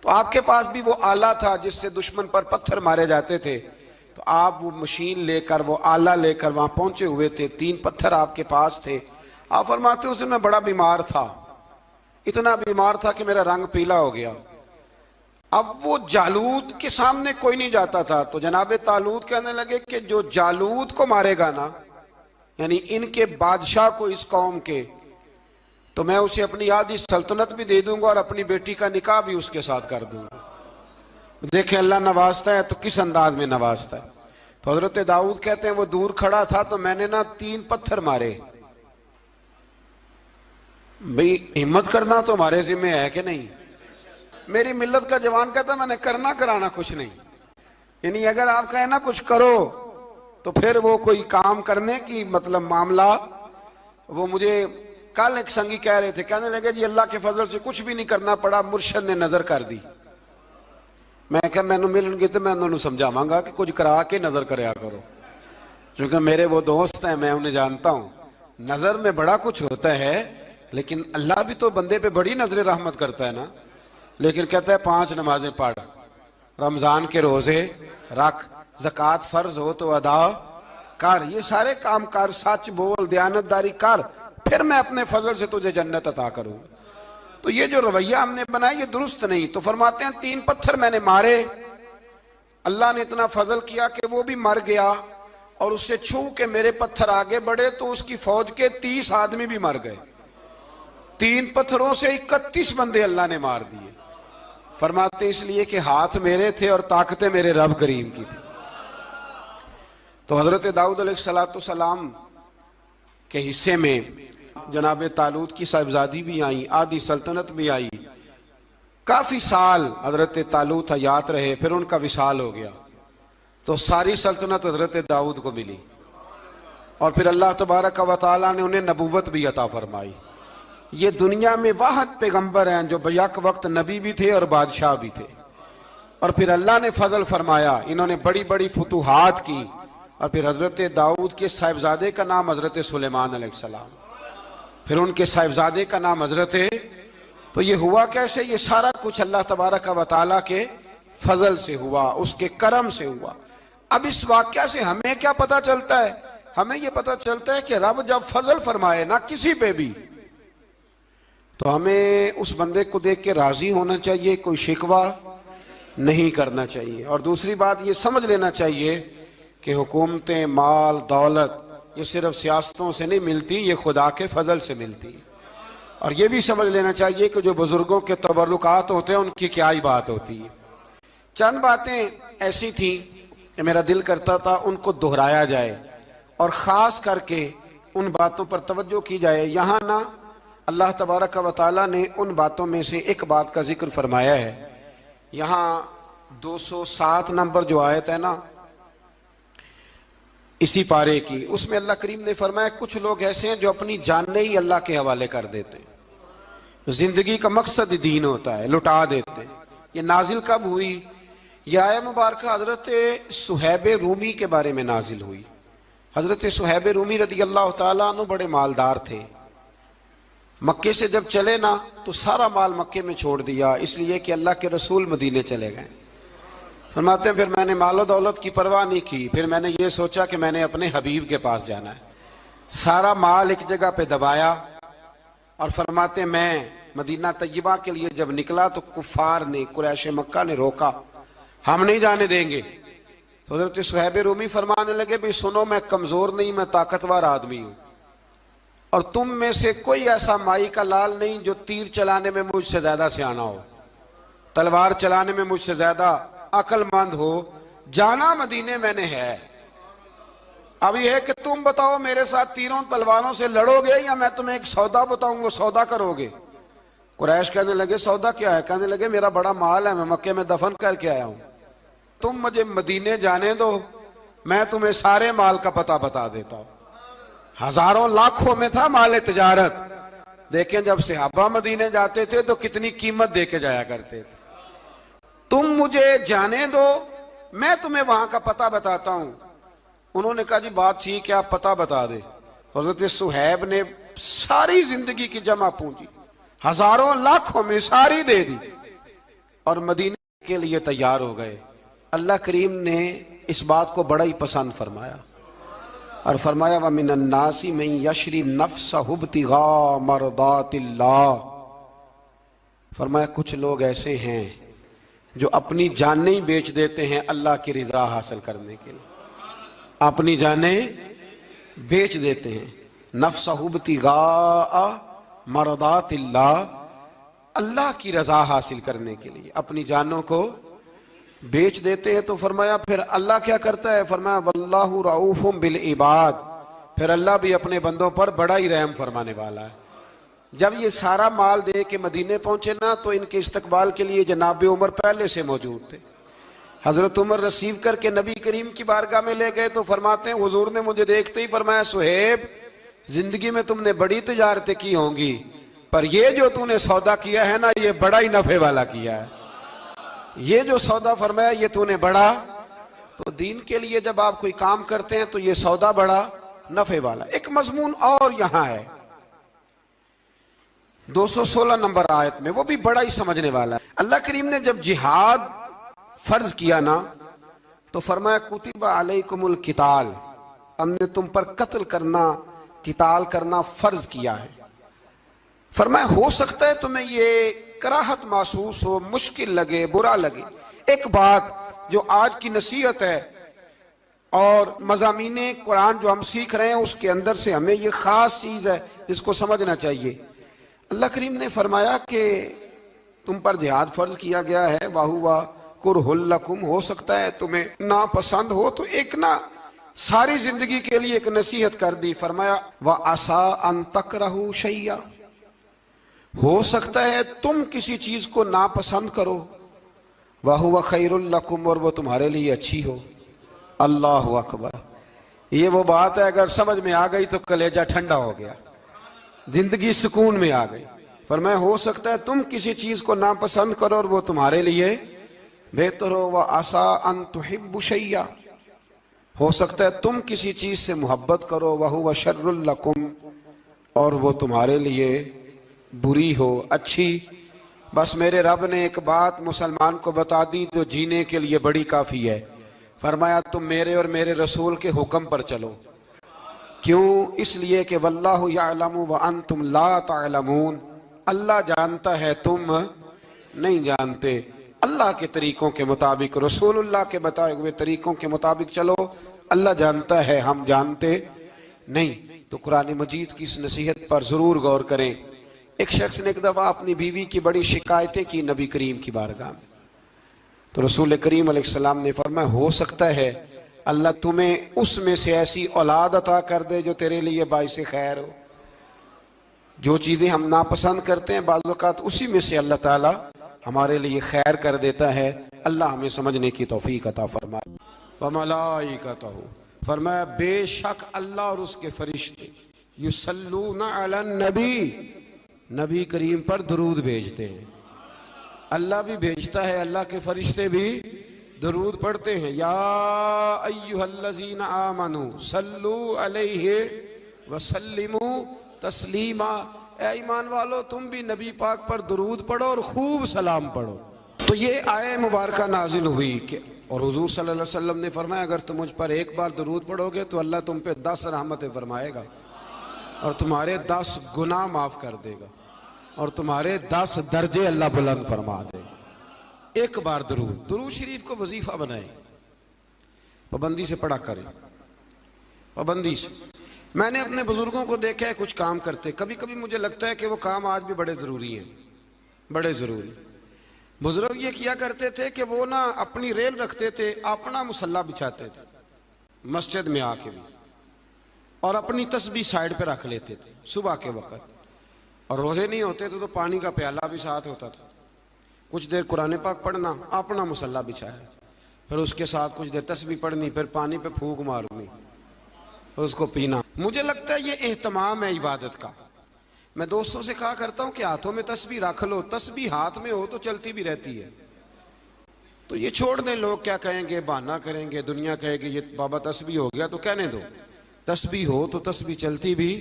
तो आपके पास भी वो आला था जिससे दुश्मन पर पत्थर मारे जाते थे। तो आप वो मशीन लेकर, वो आला लेकर वहां पहुंचे हुए थे, 3 पत्थर आपके पास थे। आप फरमाते उस दिन मैं बड़ा बीमार था, इतना बीमार था कि मेरा रंग पीला हो गया। अब वो जालूद के सामने कोई नहीं जाता था, तो जनाबे तालूद कहने लगे कि जो जालूद को मारेगा ना, यानी इनके बादशाह को, इस कौम के, तो मैं उसे अपनी आधी सल्तनत भी दे दूंगा और अपनी बेटी का निकाह भी उसके साथ कर दूंगा। देखें अल्लाह नवाजता है तो किस अंदाज में नवाजता है। तो हजरत दाऊद कहते हैं वो दूर खड़ा था तो मैंने ना 3 पत्थर मारे। भाई हिम्मत करना तो हमारे जिम्मे है कि नहीं। मेरी मिल्लत का जवान कहता मैंने करना कराना कुछ नहीं, यानी अगर आप कहें ना कुछ करो तो फिर वो कोई काम करने की मतलब मामला। वो मुझे कल एक संगी कह रहे थे, कहने लगे जी अल्लाह के फजल से कुछ भी नहीं करना पड़ा, मुर्शद ने नजर कर दी। मैं क्या मैनू मिलनगे तो मैं उन्होंने समझावांगा कि कुछ करा के नजर करया करो, क्योंकि मेरे वो दोस्त हैं, मैं उन्हें जानता हूं। नजर में बड़ा कुछ होता है, लेकिन अल्लाह भी तो बंदे पे बड़ी नजर रहमत करता है ना। लेकिन कहता है 5 नमाजें पढ़, रमजान के रोजे रख, ज़कात फर्ज हो तो अदा कर, ये सारे काम कर, सच बोल, दयानतदारी कर, फिर मैं अपने फजल से तुझे जन्नत अता करूंगा। तो ये जो रवैया हमने बनाया ये दुरुस्त नहीं। तो फरमाते हैं 3 पत्थर मैंने मारे, अल्लाह ने इतना फजल किया कि वो भी मर गया, और उससे छू के मेरे पत्थर आगे बढ़े तो उसकी फौज के 30 आदमी भी मर गए। 3 पत्थरों से 31 बंदे अल्लाह ने मार दिए। फरमाते इसलिए कि हाथ मेरे थे और ताकतें मेरे रब करीम की थी। तो हजरत दाऊद अलैहिस्सलाम के हिस्से में जनाब तालूत की साहिबजादी भी आई, आधी सल्तनत भी आई। काफी साल हजरत तालूत हयात रहे, फिर उनका विसाल हो गया, तो सारी सल्तनत हजरत दाऊद को मिली, और फिर अल्लाह तबारक व तआला ने उन्हें नबूवत भी अता फरमाई। ये दुनिया में वाहद पैगंबर हैं जो बैक वक्त नबी भी थे और बादशाह भी थे। और फिर अल्लाह ने फजल फरमाया, इन्होंने बड़ी बड़ी फुतूहात की। और फिर हजरत दाऊद के साहिबजादे का नाम हजरत सुलेमान अलैहिस्सलाम, फिर उनके साहिबजादे का नाम हजरत। तो ये हुआ कैसे? ये सारा कुछ अल्लाह तबारक व तआला के फजल से हुआ, उसके करम से हुआ। अब इस वाक्या से हमें क्या पता चलता है? हमें यह पता चलता है कि रब जब फजल फरमाए ना किसी पे भी, तो हमें उस बंदे को देख के राजी होना चाहिए, कोई शिकवा नहीं करना चाहिए। और दूसरी बात ये समझ लेना चाहिए कि हुकूमतें, माल, दौलत ये सिर्फ सियासतों से नहीं मिलती, ये खुदा के फजल से मिलती। और ये भी समझ लेना चाहिए कि जो बुजुर्गों के तबरुकात होते हैं उनकी क्या ही बात होती है। चंद बातें ऐसी थी कि मेरा दिल करता था उनको दोहराया जाए और ख़ास करके उन बातों पर तवज्जो की जाए। यहाँ ना अल्लाह तबारक व तआला ने उन बातों में से एक बात का जिक्र फरमाया है। यहाँ 207 नंबर जो आयत है ना इसी पारे की, उसमें अल्लाह करीम ने फरमाया कुछ लोग ऐसे हैं जो अपनी जानें ही अल्लाह के हवाले कर देते हैं। जिंदगी का मकसद दीन होता है, लुटा देते हैं। ये नाजिल कब हुई? यह आया मुबारक हजरत सुहैब रूमी के बारे में नाजिल हुई। हजरत सुहैब रूमी रदी अल्लाह तआला अन्हु बड़े मालदार थे। मक्के से जब चले ना तो सारा माल मक्के में छोड़ दिया, इसलिए कि अल्लाह के रसूल मदीने चले गए। फरमाते हैं फिर मैंने मालो दौलत की परवाह नहीं की, फिर मैंने ये सोचा कि मैंने अपने हबीब के पास जाना है। सारा माल एक जगह पे दबाया और फरमाते मैं मदीना तय्यबा के लिए जब निकला तो कुफार ने, कुरैश मक्का ने रोका, हम नहीं जाने देंगे। तो हज़रत सुहैब रूमी फरमाने लगे भी सुनो, मैं कमजोर नहीं, मैं ताकतवर आदमी हूं, और तुम में से कोई ऐसा माई का लाल नहीं जो तीर चलाने में मुझसे ज्यादा सियाना हो, तलवार चलाने में मुझसे ज्यादा अक्लमंद हो। जाना मदीने मैंने है। अब यह है कि तुम बताओ मेरे साथ तीरों तलवारों से लड़ोगे या मैं तुम्हें एक सौदा बताऊंगा, सौदा करोगे? कुरैश कहने लगे सौदा क्या है? कहने लगे मेरा बड़ा माल है, मैं मक्के में दफन करके आया हूं, तुम मुझे मदीने जाने दो, मैं तुम्हें सारे माल का पता बता देता हूं। हजारों लाखों में था माल तिजारत। देखें जब सहाबा मदीने जाते थे तो कितनी कीमत दे के जाया करते थे। तुम मुझे जाने दो, मैं तुम्हें वहां का पता बताता हूं। उन्होंने कहा जी बात ठीक है, आप पता बता दे। हजरत सुहैब ने सारी जिंदगी की जमा पूंजी हजारों लाखों में सारी दे दी और मदीने के लिए तैयार हो गए। अल्लाह करीम ने इस बात को बड़ा ही पसंद फरमाया और फरमाया व मिनन नासी में यशरी नफ्सहु इब्तिगा मरदातिल्लाह। फरमाया कुछ लोग ऐसे हैं जो अपनी जानें ही बेच देते हैं अल्लाह की रिजा हासिल करने के लिए, अपनी जानें बेच देते हैं। नफ्सहु इब्तिगा मरदातिल्लाह, अल्लाह की रजा हासिल करने के लिए अपनी जानों को बेच देते हैं। तो फरमाया फिर अल्लाह क्या करता है? फरमाया वल्लाहु रऊफुम बिल इबाद, फिर अल्लाह भी अपने बंदों पर बड़ा ही रहम फरमाने वाला है। जब ये सारा माल दे के मदीने पहुंचे ना, तो इनके इस्तकबाल के लिए जनाब उमर पहले से मौजूद थे। हजरत उमर रिसीव करके नबी करीम की बारगाह में ले गए तो फरमाते हैं हुजूर ने मुझे देखते ही फरमाया सुहेब, जिंदगी में तुमने बड़ी तिजारतें की होंगी, पर ये जो तूने सौदा किया है ना, ये बड़ा ही नफे वाला किया है। ये जो सौदा फरमाया ये तूने बड़ा, तो दीन के लिए जब आप कोई काम करते हैं तो ये सौदा बड़ा नफे वाला। एक मजमून और यहां है 216 नंबर आयत में, वो भी बड़ा ही समझने वाला है। अल्लाह करीम ने जब जिहाद फर्ज किया ना, तो फरमाया कुतिबा अलैकुमुल किताल, हमने तुम पर कत्ल करना, किताल करना फर्ज किया है। फरमाया हो सकता है तुम्हें ये कराहत महसूस हो, मुश्किल लगे, बुरा लगे। एक बात जो आज की नसीहत है और मज़ामीने कुरान जो हम सीख रहे हैं उसके अंदर से हमें ये खास चीज है जिसको समझना चाहिए। अल्लाह करीम ने फरमाया कि तुम पर जिहाद फर्ज किया गया है, वाहुवा कुरहुल लकुम, हो सकता है तुम्हें नापसंद हो, तो एक ना सारी जिंदगी के लिए एक नसीहत कर दी। फरमाया व आसा अन तकरहू शैया, हो सकता है तुम किसी चीज को नापसंद करो, वहुवा खैरुल लकुम, और वो तुम्हारे लिए अच्छी हो। अल्लाह अकबर। ये वो बात है अगर समझ में आ गई तो कलेजा ठंडा हो गया, जिंदगी सुकून में आ गई। फरमाया हो सकता है तुम किसी चीज को नापसंद करो और वो तुम्हारे लिए बेहतर हो। व आसा अन तुहिब्बु शैया, हो सकता है तुम किसी चीज से मोहब्बत करो, वहुवा शर्रुल लकुम, और वो तुम्हारे लिए बुरी हो, अच्छी। बस मेरे रब ने एक बात मुसलमान को बता दी जो जीने के लिए बड़ी काफी है। फरमाया तुम मेरे और मेरे रसूल के हुक्म पर चलो। क्यों? इसलिए कि वल्लाहु यअलमु व अंतुम ला तअलमून, अल्लाह जानता है तुम नहीं जानते। अल्लाह के तरीकों के मुताबिक, रसूलुल्लाह के बताए हुए तरीकों के मुताबिक चलो। अल्लाह जानता है, हम जानते नहीं। तो कुरान मजीद की इस नसीहत पर जरूर गौर करें। एक शख्स ने एक दफा अपनी बीवी की बड़ी शिकायतें की नबी करीम की बारगाह में, तो रसूल करीम अलैहिस्सलाम ने फरमाया हो सकता है अल्लाह तुम्हें उसमें से ऐसी औलाद अता कर दे जो तेरे लिए बाइस खैर हो। जो चीजें हम नापसंद करते हैं बाज़ औक़ात उसी में से अल्लाह ताला हमारे लिए खैर कर देता है। अल्लाह हमें समझने की तौफीक अता फरमाए। व मलाइकतहु, फरमाया बेशक अल्लाह और उसके फरिश्ते युसल्लूना अलन नबी, नबी करीम पर दुरूद भेजते हैं। अल्लाह भी भेजता है, अल्लाह के फरिश्ते भी दुरूद पढ़ते हैं। या अय्युहल्लज़ीना आमनू सल्लू अलैहि व सल्लिमू तस्लीमा, ए ईमान वालो तुम भी नबी पाक पर दुरूद पढ़ो और खूब सलाम पढ़ो। तो ये आय मुबारका नाजिल हुई कि और हुजूर सल्लल्लाहु अलैहि वसल्लम ने फरमाया अगर तुम मुझ पर एक बार दुरूद पढ़ोगे तो अल्लाह तुम पे 10 रहमतें फरमाएगा और तुम्हारे 10 गुनाह माफ कर देगा और तुम्हारे 10 दर्जे अल्लाह बुलंद फरमा देगा। एक बार दुरूद शरीफ को वजीफा बनाए, पाबंदी से पढ़ा करें, पाबंदी से। मैंने अपने बुजुर्गों को देखा है कुछ काम करते, कभी कभी मुझे लगता है कि वो काम आज भी बड़े जरूरी हैं, बड़े जरूरी। बुजुर्ग ये किया करते थे कि वो ना अपनी रेल रखते थे, अपना मुसल्ला बिछाते थे मस्जिद में आके भी, और अपनी तस्बीह साइड पे रख लेते थे सुबह के वक्त, और रोजे नहीं होते थे तो पानी का प्याला भी साथ होता था। कुछ देर कुरान पाक पढ़ना, अपना मुसल्ला बिछाया, फिर उसके साथ कुछ देर तस्बीह पढ़नी, फिर पानी पे फूंक मारनी, फिर उसको पीना। मुझे लगता है ये एहतमाम है इबादत का। मैं दोस्तों से कहा करता हूं कि हाथों में तस्बीह रख लो, तस्बीह हाथ में हो तो चलती भी रहती है। तो ये छोड़ दें, लोग क्या कहेंगे, बहाना करेंगे, दुनिया कहेगी ये बाबा तस्बीह हो गया, तो कहने दो। तस्बीह हो तो तस्बीह चलती भी,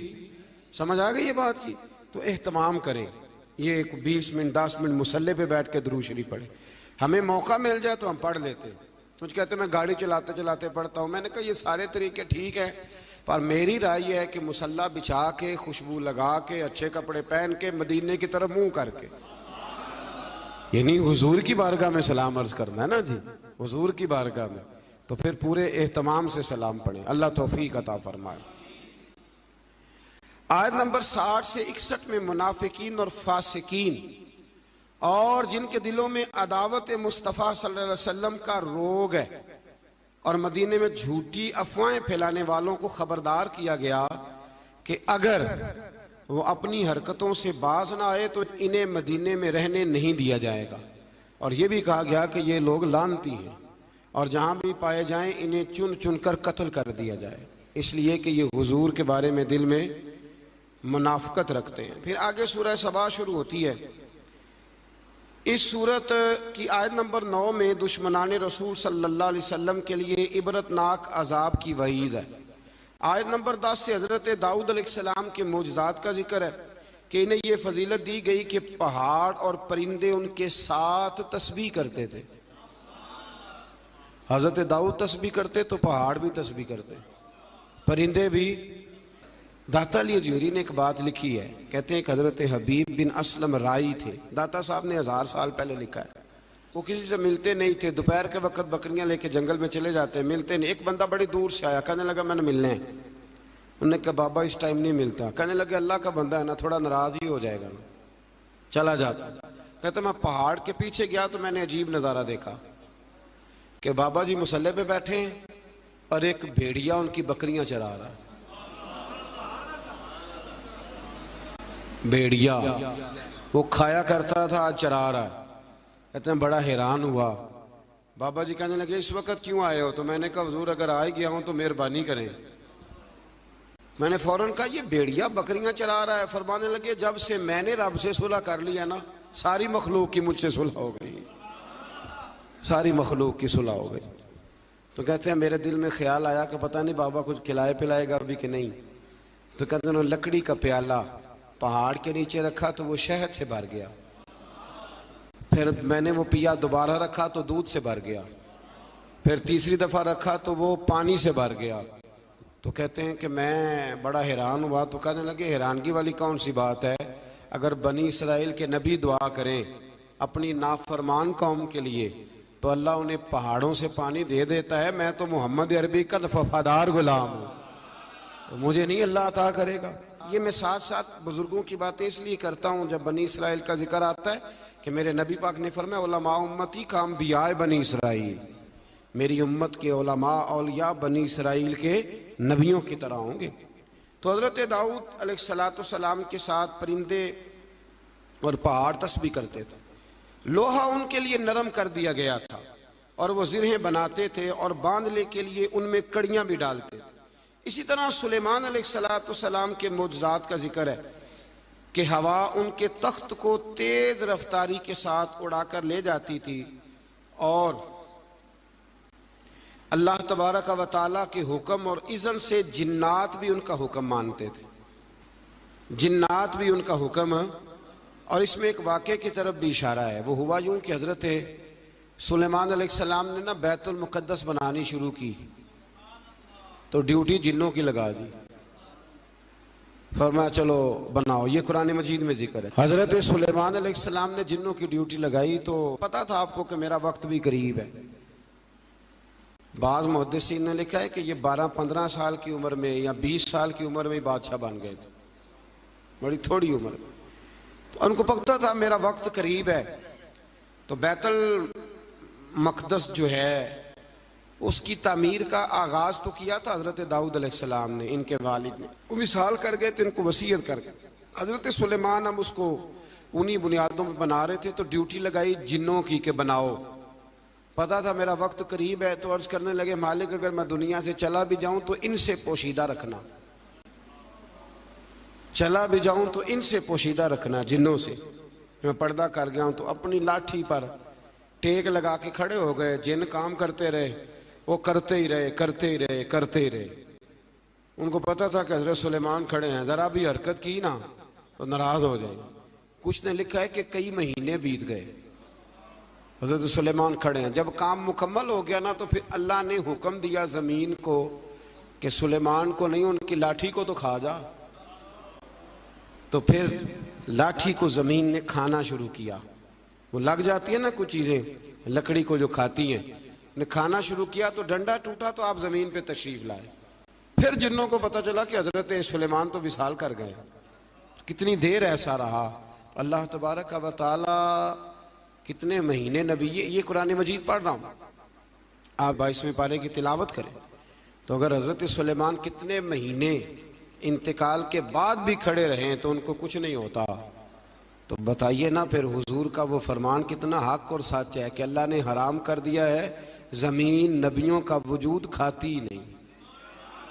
समझ आ गई ये बात की। तो एहतमाम करें, ये एक 20 मिनट 10 मिनट मुसल्ले पे बैठ के दुरूद शरीफ पढ़े। हमें मौका मिल जाए तो हम पढ़ लेते हैं। कुछ कहते मैं गाड़ी चलाते चलाते पढ़ता हूँ। मैंने कहा ये सारे तरीके ठीक है, पर मेरी राय है कि मुसल्ला बिछा के, खुशबू लगा के, अच्छे कपड़े पहन के, मदीने की तरफ मुंह करके, यानी हुजूर की बारगाह में सलाम अर्ज करना है ना जी, हुजूर की बारगाह में, तो फिर पूरे एहतमाम से सलाम पढ़ें। अल्लाह तौफीक अता फरमाए। आयत नंबर 60 से 61 में मुनाफिकीन और फासिकीन और जिनके दिलों में अदावत मुस्तफ़ा सल्लल्लाहु अलैहि वसल्लम का रोग है और मदीने में झूठी अफवाहें फैलाने वालों को खबरदार किया गया कि अगर वो अपनी हरकतों से बाज ना आए तो इन्हें मदीने में रहने नहीं दिया जाएगा। और ये भी कहा गया कि ये लोग लानती हैं और जहाँ भी पाए जाएं इन्हें चुन चुन कर कत्ल कर दिया जाए, इसलिए कि ये हुजूर के बारे में दिल में मुनाफकत रखते हैं। फिर आगे सूरह सबा शुरू होती है। इस सूरत की आयत नंबर 9 में दुश्मनाने रसूल सल्लल्लाहु अलैहि वसल्लम के लिए इबरतनाक अजाब की वईद है। आयत नंबर 10 से हज़रत दाऊद अलैहिस्सलाम के मोजज़ात का जिक्र है कि इन्हें यह फजीलत दी गई कि पहाड़ और परिंदे उनके साथ तस्बीह करते थे। हज़रत दाऊद तस्बीह करते तो पहाड़ भी तस्बीह करते, परिंदे भी। दाता अली अजमेरी ने एक बात लिखी है, कहते हैं कि हज़रत हबीब बिन असलम राई थे। दाता साहब ने 1000 साल पहले लिखा है। वो किसी से मिलते नहीं थे, दोपहर के वक्त बकरियां लेके जंगल में चले जाते, मिलते नहीं। एक बंदा बड़ी दूर से आया, कहने लगा मैंने मिलने हैं। उन्होंने कहा बाबा इस टाइम नहीं मिलता। कहने लगे अल्लाह का बंदा है ना, थोड़ा नाराज ही हो जाएगा ना, चला जाता। कहते मैं पहाड़ के पीछे गया तो मैंने अजीब नज़ारा देखा कि बाबा जी मुसल्ले पे बैठे हैं और एक भेड़िया उनकी बकरियां चरा रहा है। भेड़िया वो खाया करता था, आज चरा रहा है। कहते हैं बड़ा हैरान हुआ। बाबा जी कहने लगे इस वक्त क्यों आए हो? तो मैंने कहा हुजूर अगर आ ही गया हूं तो मेहरबानी करें। मैंने फौरन कहा ये भेड़िया बकरियां चरा रहा है। फरमाने लगे जब से मैंने रब से सुलह कर लिया ना, सारी मखलूक की मुझसे सुलह हो गई, सारी मखलूक की सुलह हो गई। तो कहते हैं मेरे दिल में ख्याल आया कि पता नहीं बाबा कुछ खिलाए पिलाएगा अभी कि नहीं। तो कहते हैं लकड़ी का प्याला पहाड़ के नीचे रखा तो वो शहद से भर गया, फिर मैंने वो पिया, दोबारा रखा तो दूध से भर गया, फिर तीसरी दफा रखा तो वो पानी से भर गया। तो कहते हैं कि मैं बड़ा हैरान हुआ। तो कहने लगे हैरानगी वाली कौन सी बात है, अगर बनी इसराइल के नबी दुआ करें अपनी नाफरमान कौम के लिए तो अल्लाह उन्हें पहाड़ों से पानी दे देता है। मैं तो मोहम्मद अरबी का वफादार गुलाम हूँ, तो मुझे नहीं अल्लाह अता करेगा। ये मैं साथ साथ बुजुर्गों की बातें इसलिए करता हूँ, जब बनी इसराइल का जिक्र आता है कि मेरे नबी पाक ने फरमाया उलमा उम्मती का अंबिया बनी इसराइल, मेरी उम्मत के उलमा औलिया बनी इसराइल के नबियों की तरह होंगे। तो हज़रत दाऊद अलैहिस्सलाम के साथ परिंदे और पहाड़ तस्बीह करते थे। लोहा उनके लिए नरम कर दिया गया था और वो ज़िरहें बनाते थे और बांधने के लिए उनमें कड़ियाँ भी डालते थे। इसी तरह सुलेमान अलैहिस्सलाम के मोजज़ात का जिक्र है कि हवा उनके तख्त को तेज रफ्तारी के साथ उड़ाकर ले जाती थी और अल्लाह तबारक व तआला के हुक्म और इज़्न से जिन्नात भी उनका हुक्म मानते थे, जिन्नात भी उनका हुक्म। और इसमें एक वाक़े की तरफ भी इशारा है। वो हुआ यूं कि हज़रत सुलेमान अलैहिस्सलाम ने ना बैतुल मुक़द्दस बनानी शुरू की तो ड्यूटी जिन्नों की लगा दी। फरमाया चलो बनाओ, ये कुरान मजीद में जिक्र है। हज़रत सुलेमान अलैहिस्सलाम ने जिन्नों की ड्यूटी लगाई तो पता था आपको कि मेरा वक्त भी करीब है। बाज़ मुहद्दिसीन ने लिखा है कि ये 12-15 साल की उम्र में या 20 साल की उम्र में बादशाह बन गए थे, बड़ी थोड़ी उम्र में। तो उनको पता था मेरा वक्त करीब है। तो बैतुल मक़दस जो है उसकी तामीर का आगाज़ तो किया था हज़रत दाऊद अलैहिस्सलाम ने, इनके वालिद ने। वो विसाल कर गए थे, इनको वसीयत कर गए। हज़रत सुलेमान हम उसको उन्हीं बुनियादों पर बना रहे थे तो ड्यूटी लगाई जिन्नों की कि बनाओ। पता था मेरा वक्त करीब है तो अर्ज़ करने लगे मालिक अगर मैं दुनिया से चला भी जाऊं तो इनसे पोशीदा रखना, चला भी जाऊं तो इनसे पोशीदा रखना, जिन्नों से। मैं पर्दा कर गया हूं तो अपनी लाठी पर टेक लगा के खड़े हो गए, जिन काम करते रहे, वो करते ही रहे, करते ही रहे, करते ही रहे। उनको पता था कि हजरत सुलेमान खड़े हैं, जरा भी हरकत की ना तो नाराज हो जाएंगे। कुछ ने लिखा है कि कई महीने बीत गए, हजरत सुलेमान खड़े हैं। जब काम मुकम्मल हो गया ना तो फिर अल्लाह ने हुक्म दिया जमीन को कि सुलेमान को नहीं, उनकी लाठी को तो खा जा। तो फिर लाठी को जमीन ने खाना शुरू किया। वो लग जाती है ना कुछ चीजें लकड़ी को जो खाती हैं, ने खाना शुरू किया तो डंडा टूटा तो आप जमीन पे तशरीफ लाए। फिर जिन्नों को पता चला कि हजरत सुलेमान तो विसाल कर गए। कितनी देर ऐसा रहा। अल्लाह तबारक व तआला कितने महीने नबी, ये कुरान मजीद पढ़ रहा हूँ, आप 22वें पारे की तिलावत करें तो अगर हजरत सुलेमान कितने महीने इंतकाल के बाद भी खड़े रहे तो उनको कुछ नहीं होता, तो बताइए ना फिर हुजूर का वो फरमान कितना हक और सच है कि अल्लाह ने हराम कर दिया है जमीन नबियों का वजूद खाती नहीं।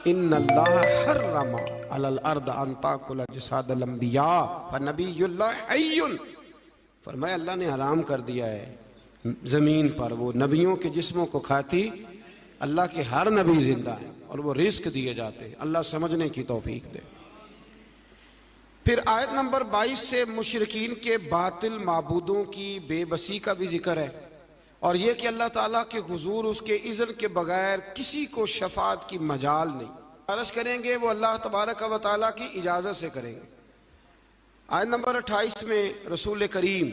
इन्नल्लाह हर्रमा अलल अर्द अन ताकुल जसादल अंबिया फनबियुल्लाह हय्युन, फरमाया अल्लाह ने हराम कर दिया है जमीन पर वो नबियों के जिस्मों को खाती। अल्लाह के हर नबी जिंदा है और वो रिस्क दिए जाते हैं। अल्लाह समझने की तौफीक दे। फिर आयत नंबर 22 से मुशरिकीन के बातिल माबूदों की बेबसी का भी जिक्र है और यह कि अल्लाह ताला के हुजूर उसके इज़्न के बगैर किसी को शफात की मजाल नहीं। अर्ज करेंगे वो अल्लाह तबारक व तआला की इजाज़त से करेंगे। आयत नंबर 28 में रसूल करीम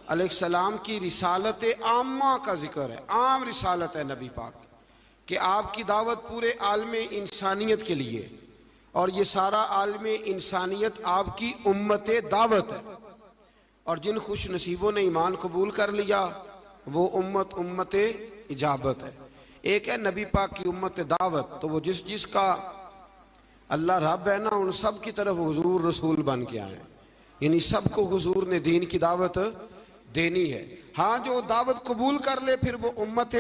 अलैहिस्सलाम की रिसालत आम्मा का जिक्र है। आम रिसालत है नबी पाक कि आपकी दावत पूरे आलम इंसानियत के लिए, और ये सारा आलम इंसानियत आपकी उम्मत दावत है। और जिन खुश नसीबों ने ईमान कबूल कर लिया वो उम्मत इजाबत है। एक है नबी पाक की उम्मत दावत, तो वो जिसका अल्लाह रब है ना, उन सब की तरफ हुजूर रसूल बन के आए, यानी सबको हुजूर ने दीन की दावत देनी है। हाँ, जो दावत कबूल कर ले फिर वो उम्मत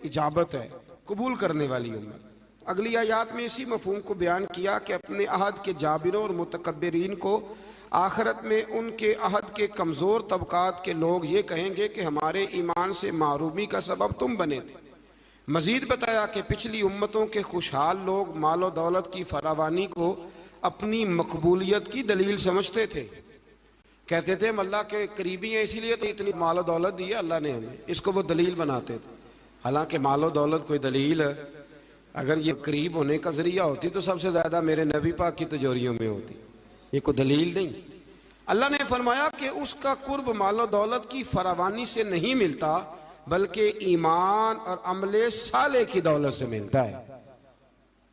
इजाबत है, कबूल करने वाली उम्मत। अगली आयात में इसी मफहूम को बयान किया कि अपने अहद के जाबिरों और मुतकब्बिरीन को आखिरत में उनके अहद के कमज़ोर तबकात के लोग ये कहेंगे कि हमारे ईमान से मारूमी का सबब तुम बने थे। मजीद बताया कि पिछली उम्मतों के खुशहाल लोग मालो दौलत की फरावानी को अपनी मकबूलियत की दलील समझते थे। कहते थे हम अल्लाह के करीबी हैं इसीलिए तो इतनी मालो दौलत दी है अल्लाह ने हमें, इसको वो दलील बनाते थे। हालांकि मालो दौलत कोई दलील, अगर ये करीब होने का जरिया होती तो सबसे ज़्यादा मेरे नबी पाक की तिजोरियों में होती, ये कोई दलील नहीं। अल्लाह ने फरमाया कि उसका कुर्ब मालो दौलत की फरावानी से नहीं मिलता बल्कि ईमान और अमले साले की दौलत से मिलता है।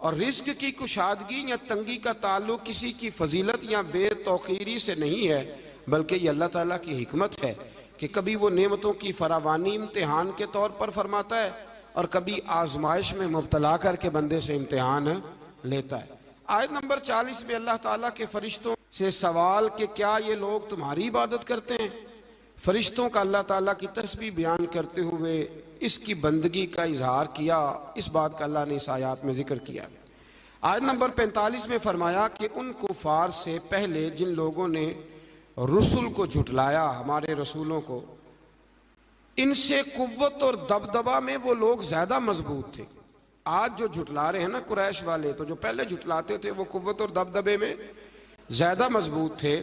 और रिस्क की कुशादगी या तंगी का ताल्लुक किसी की फजीलत या बेतौकीरी से नहीं है बल्कि ये अल्लाह ताला की हिकमत है कि कभी वो नेमतों की फरावानी इम्तिहान के तौर पर फरमाता है और कभी आजमाइश में मुब्तला करके बंदे से इम्तिहान लेता है। आयत नंबर 40 में अल्लाह ताला के फरिश्तों से सवाल कि क्या ये लोग तुम्हारी इबादत करते हैं। फरिश्तों का अल्लाह ताला की तस्बीह बयान करते हुए इसकी बंदगी का इजहार किया। इस बात का अल्लाह ने इस आयत में जिक्र किया। आयत नंबर 45 में फरमाया कि उन कुफार से पहले जिन लोगों ने रसूल को झुटलाया, हमारे रसूलों को, इनसे कुव्वत और दबदबा में वो लोग ज्यादा मजबूत थे। आज जो झुटला रहे हैं ना कुरैश वाले, तो जो पहले झुटलाते थे वो कुव्वत और दबदबे में ज्यादा मजबूत थे,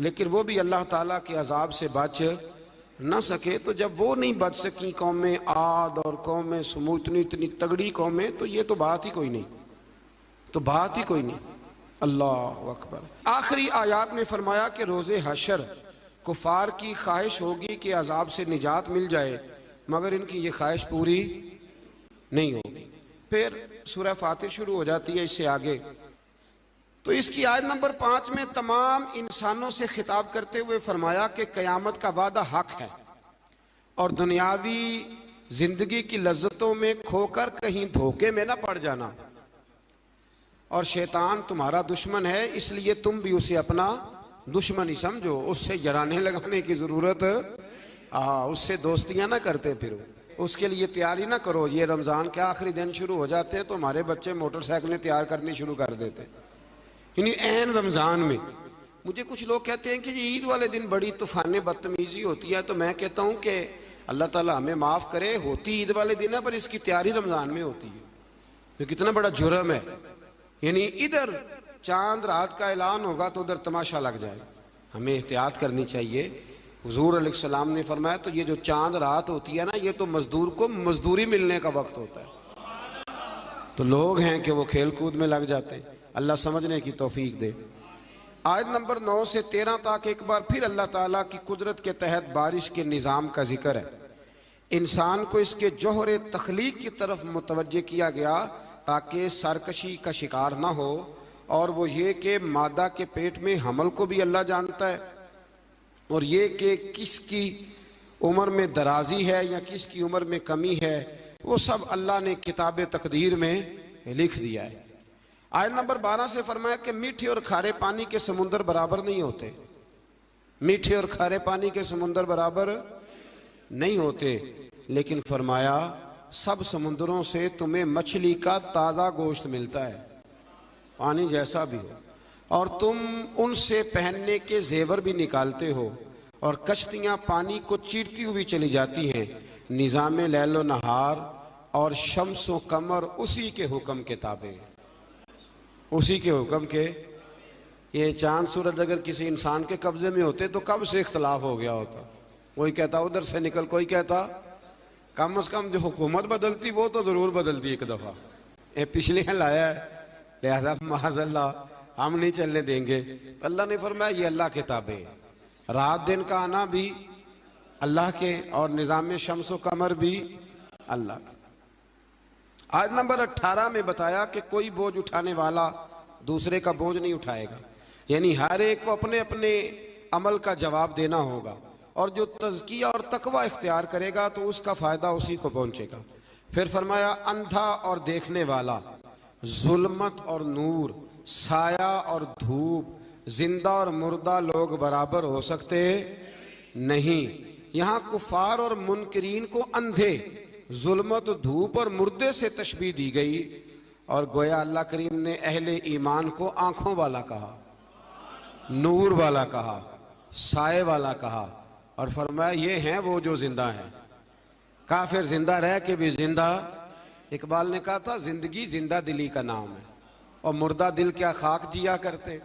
लेकिन वो भी अल्लाह ताला के अजाब से बच ना सके। तो जब वो नहीं बच सकी कौमें आद और कौमें समूद, इतनी तगड़ी कौमें, तो ये तो बात ही कोई नहीं, तो बात ही कोई नहीं। अल्लाह अकबर। आखिरी आयात में फरमाया कि रोज़े हशर कुफार की ख्वाहिश होगी कि अजाब से निजात मिल जाए, मगर इनकी ये ख्वाहिश पूरी नहीं होगी। फिर सूरह फातिर शुरू हो जाती है इससे आगे। तो इसकी आयत नंबर 5 में तमाम इंसानों से खिताब करते हुए फरमाया कि क़यामत का वादा हक है और दुनियावी जिंदगी की लज्जतों में खोकर कहीं धोखे में ना पड़ जाना। और शैतान तुम्हारा दुश्मन है, इसलिए तुम भी उसे अपना दुश्मन ही समझो, उससे जराने लगाने की जरूरत, उससे दोस्तियां ना करते फिर उसके लिए तैयारी ना करो। ये रमज़ान के आखिरी दिन शुरू हो जाते हैं तो हमारे बच्चे मोटरसाइकिलें तैयार करनी शुरू कर देते हैं, यानी ऐन रमज़ान में। मुझे कुछ लोग कहते हैं कि ईद वाले दिन बड़ी तूफान बदतमीजी होती है, तो मैं कहता हूँ कि अल्लाह ताला हमें माफ करे। होती ईद वाले दिन है पर इसकी तैयारी रमजान में होती है। तो कितना बड़ा जुर्म है। यानी इधर चांद रात का ऐलान होगा तो उधर तमाशा लग जाए। हमें एहतियात करनी चाहिए। हुजूर अलैहिस्सलाम ने फरमाया तो ये जो चांद रात होती है ना, ये तो मजदूर को मजदूरी मिलने का वक्त होता है। तो लोग हैं कि वो खेल कूद में लग जाते हैं। अल्लाह समझने की तौफीक दे। आयत नंबर 9 से 13 तक एक बार फिर अल्लाह ताला की कुदरत के तहत बारिश के निज़ाम का जिक्र है। इंसान को इसके जोहर तख्लीक की तरफ मुतवज्जे किया गया ताकि सरकशी का शिकार ना हो। और वो ये कि मादा के पेट में हमल को भी अल्लाह जानता है, और ये कि किसकी उम्र में दराजी है या किसकी उम्र में कमी है, वो सब अल्लाह ने किताब तकदीर में लिख दिया है। आयत नंबर 12 से फरमाया कि मीठे और खारे पानी के समुंदर बराबर नहीं होते। मीठे और खारे पानी के समुंदर बराबर नहीं होते, लेकिन फरमाया सब समुद्रों से तुम्हें मछली का ताज़ा गोश्त मिलता है, पानी जैसा भी हो, और तुम उनसे पहनने के जेवर भी निकालते हो, और कश्तियाँ पानी को चीरती हुई चली जाती हैं। निज़ाम लैलो नहार और शम्सो कमर उसी के हुक्म के ताबे, उसी के हुक्म के। ये चांद सूरज अगर किसी इंसान के कब्जे में होते तो कब से इख्तलाफ हो गया होता। कोई कहता उधर से निकल, कोई कहता कम से कम जो हुकूमत बदलती वो तो ज़रूर बदलती एक दफ़ा। ये पिछले लाया है, लिहाजा माज़अल्लाह हम नहीं चलने देंगे। तो अल्लाह ने फरमाया ये अल्लाह के ताबे। रात दिन का आना भी अल्लाह के, और निज़ाम शम्स व कमर भी अल्लाह के। आयत नंबर 18 में बताया कि कोई बोझ उठाने वाला दूसरे का बोझ नहीं उठाएगा, यानी हर एक को अपने अपने अमल का जवाब देना होगा, और जो तज़किया और तकवा इख्तियार करेगा तो उसका फ़ायदा उसी को पहुँचेगा। फिर फरमाया अंधा और देखने वाला, जुल्मत और नूर, साया और धूप, जिंदा और मुर्दा लोग बराबर हो सकते नहीं। यहाँ कुफार और मुनकरीन को अंधे, जुल्मत, धूप और मुर्दे से तशबीह दी गई, और गोया अल्लाह करीम ने अहले ईमान को आंखों वाला कहा, नूर वाला कहा, साए वाला कहा, और फरमाया ये हैं वो जो जिंदा हैं। काफिर जिंदा रह के भी जिंदा। इकबाल ने कहा था जिंदगी जिंदा दिली का नाम है, और मुर्दा दिल क्या खाक जिया करते।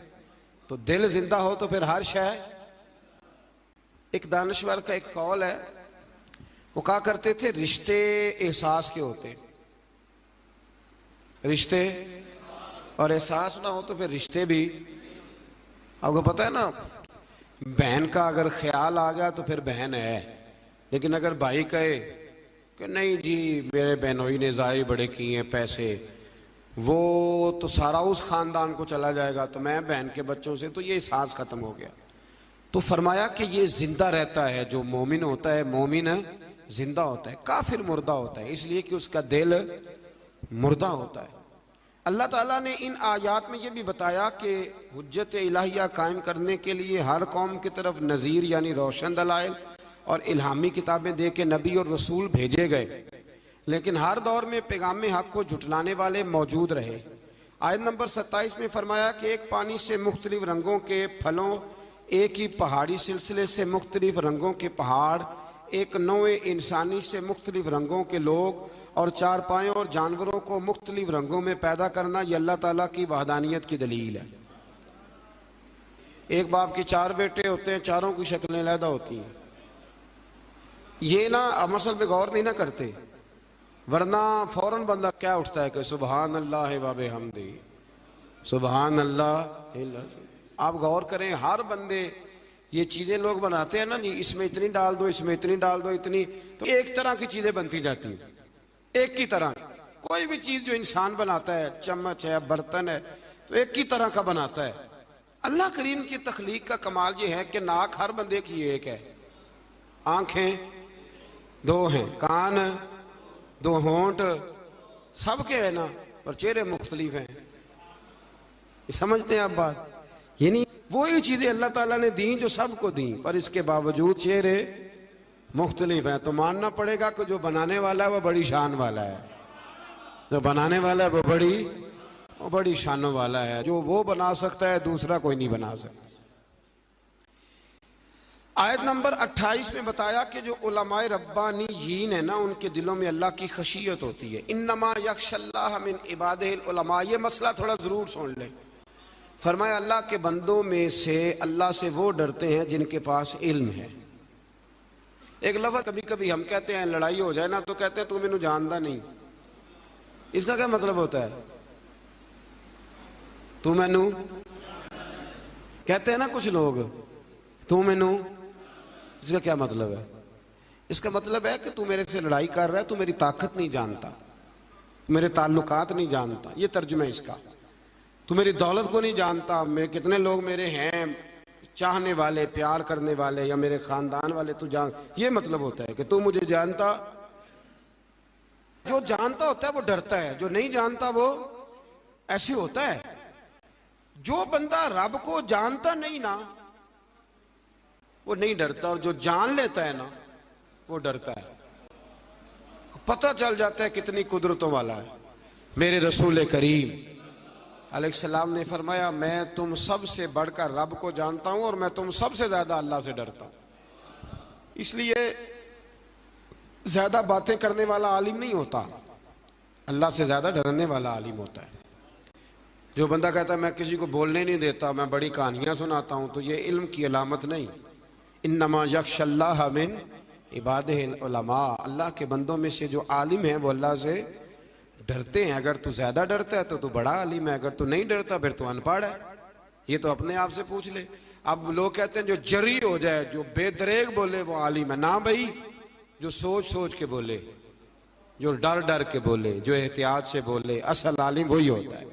तो दिल जिंदा हो तो फिर हर शय। एक दानश्वर का एक कौल है, वो कहा करते थे रिश्ते एहसास के होते, रिश्ते और एहसास ना हो तो फिर रिश्ते भी। आपको पता है ना, बहन का अगर ख्याल आ गया तो फिर बहन है, लेकिन अगर भाई कहे कि नहीं जी मेरे बहनोई ने ज़ाहिर बड़े किए हैं पैसे, वो तो सारा उस ख़ानदान को चला जाएगा, तो मैं बहन के बच्चों से, तो ये एहसास ख़त्म हो गया। तो फरमाया कि ये जिंदा रहता है, जो मोमिन होता है मोमिन जिंदा होता है, काफिर मुर्दा होता है, इसलिए कि उसका दिल मुर्दा होता है। अल्लाह ताला ने इन आयात में ये भी बताया कि हुज्जत इलाहिया कायम करने के लिए हर कौम की तरफ नज़ीर यानी रोशन दलाइल और इल्हामी किताबें दे के नबी और रसूल भेजे गए, लेकिन हर दौर में पैगाम हक को झुटलाने वाले मौजूद रहे। आयत नंबर 27 में फरमाया कि एक पानी से मुख्तलिफ रंगों के फलों, एक ही पहाड़ी सिलसिले से मुख्तलिफ रंगों के पहाड़, एक नौए इंसानी से मुख्तलिफ रंगों के लोग, और चारपायों और जानवरों को मुख्तलिफ रंगों में पैदा करना, यह अल्लाह ताला की वहदानियत की दलील है। एक बाप के 4 बेटे होते हैं, चारों की शक्लें अलग होती हैं। ये ना मसल पे गौर नहीं ना करते, वरना फौरन बंदा क्या उठता है कि सुबहान अल्लाह व बिहम्दी, सुबहान अल्लाह। आप गौर करें, हर बंदे ये चीज़ें लोग बनाते हैं ना जी, इसमें इतनी डाल दो, इसमें इतनी डाल दो, इतनी, तो एक तरह की चीज़ें बनती जाती हैं, एक ही तरह। कोई भी चीज़ जो इंसान बनाता है, चम्मच है, बर्तन है, तो एक ही तरह का बनाता है। अल्लाह करीम की तख्लीक का कमाल ये है कि नाक हर बंदे की एक है, आंखें 2 हैं, कान 2, होंठ सबके है ना, पर चेहरे मुख्तलिफ हैं। समझते हैं आप बात? यानी वही चीज़ें अल्लाह ताला ने दी जो सबको दी, पर इसके बावजूद चेहरे मुख्तलिफ हैं। तो मानना पड़ेगा कि जो बनाने वाला है वो बड़ी शान वाला है, जो बनाने वाला है वो बड़ी शानों वाला है। जो वो बना सकता है दूसरा कोई नहीं बना सकता। आयत नंबर 28 में बताया कि जो उलमाए रब्बानीयीन है ना, उनके दिलों में अल्लाह की खशियत होती है। इन्नमा यख्शल्लाह मिन इबादिहिल उलमा। ये मसला थोड़ा जरूर सुन लें। फरमाया अल्लाह के बंदों में से अल्लाह से वो डरते हैं जिनके पास इल्म है। एक लफ्ज़ कभी कभी हम कहते हैं, लड़ाई हो जाए ना तो कहते हैं तू मैनू जानता नहीं। इसका क्या मतलब होता है? तू मैनू कहते हैं ना कुछ लोग, तू मैनू, इसका क्या मतलब है? इसका मतलब है कि तू मेरे से लड़ाई कर रहा है, तू मेरी ताकत नहीं जानता, मेरे ताल्लुकात नहीं जानता। ये तर्जुमा है इसका। तू मेरी दौलत को नहीं जानता, मैं कितने लोग मेरे हैं चाहने वाले, प्यार करने वाले, या मेरे खानदान वाले, तू जान। ये मतलब होता है कि तू मुझे जानता। जो जानता होता है वो डरता है, जो नहीं जानता वो ऐसे होता है। जो बंदा रब को जानता नहीं ना, वो नहीं डरता, और जो जान लेता है ना वो डरता है। पता चल जाता है कितनी कुदरतों वाला है। मेरे रसूल करीम अलैहिस्सलाम ने फरमाया, मैं तुम सबसे बढ़कर रब को जानता हूं और मैं तुम सबसे ज्यादा अल्लाह से डरता हूं। इसलिए ज्यादा बातें करने वाला आलिम नहीं होता, अल्लाह से ज्यादा डरने वाला आलिम होता है। जो बंदा कहता है मैं किसी को बोलने नहीं देता, मैं बड़ी कहानियां सुनाता हूं, तो ये इल्म की अलामत नहीं। इन्नमा यख्शल्लाह मिन इबादिहिल उलमा। अल्लाह के बंदों में से जो आलिम है वो अल्लाह से डरते हैं। अगर तू ज्यादा डरता है तो तू बड़ा आलिम है, अगर तू नहीं डरता फिर तू अनपढ़ है। ये तो अपने आप से पूछ ले। अब लोग कहते हैं जो जरी हो जाए, जो बेदरेग बोले वो आलिम है। ना भाई, जो सोच सोच के बोले, जो डर डर के बोले, जो एहतियात से बोले, असल आलिम वही होता है।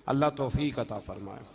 अल्लाह तौफीक अता फरमाए।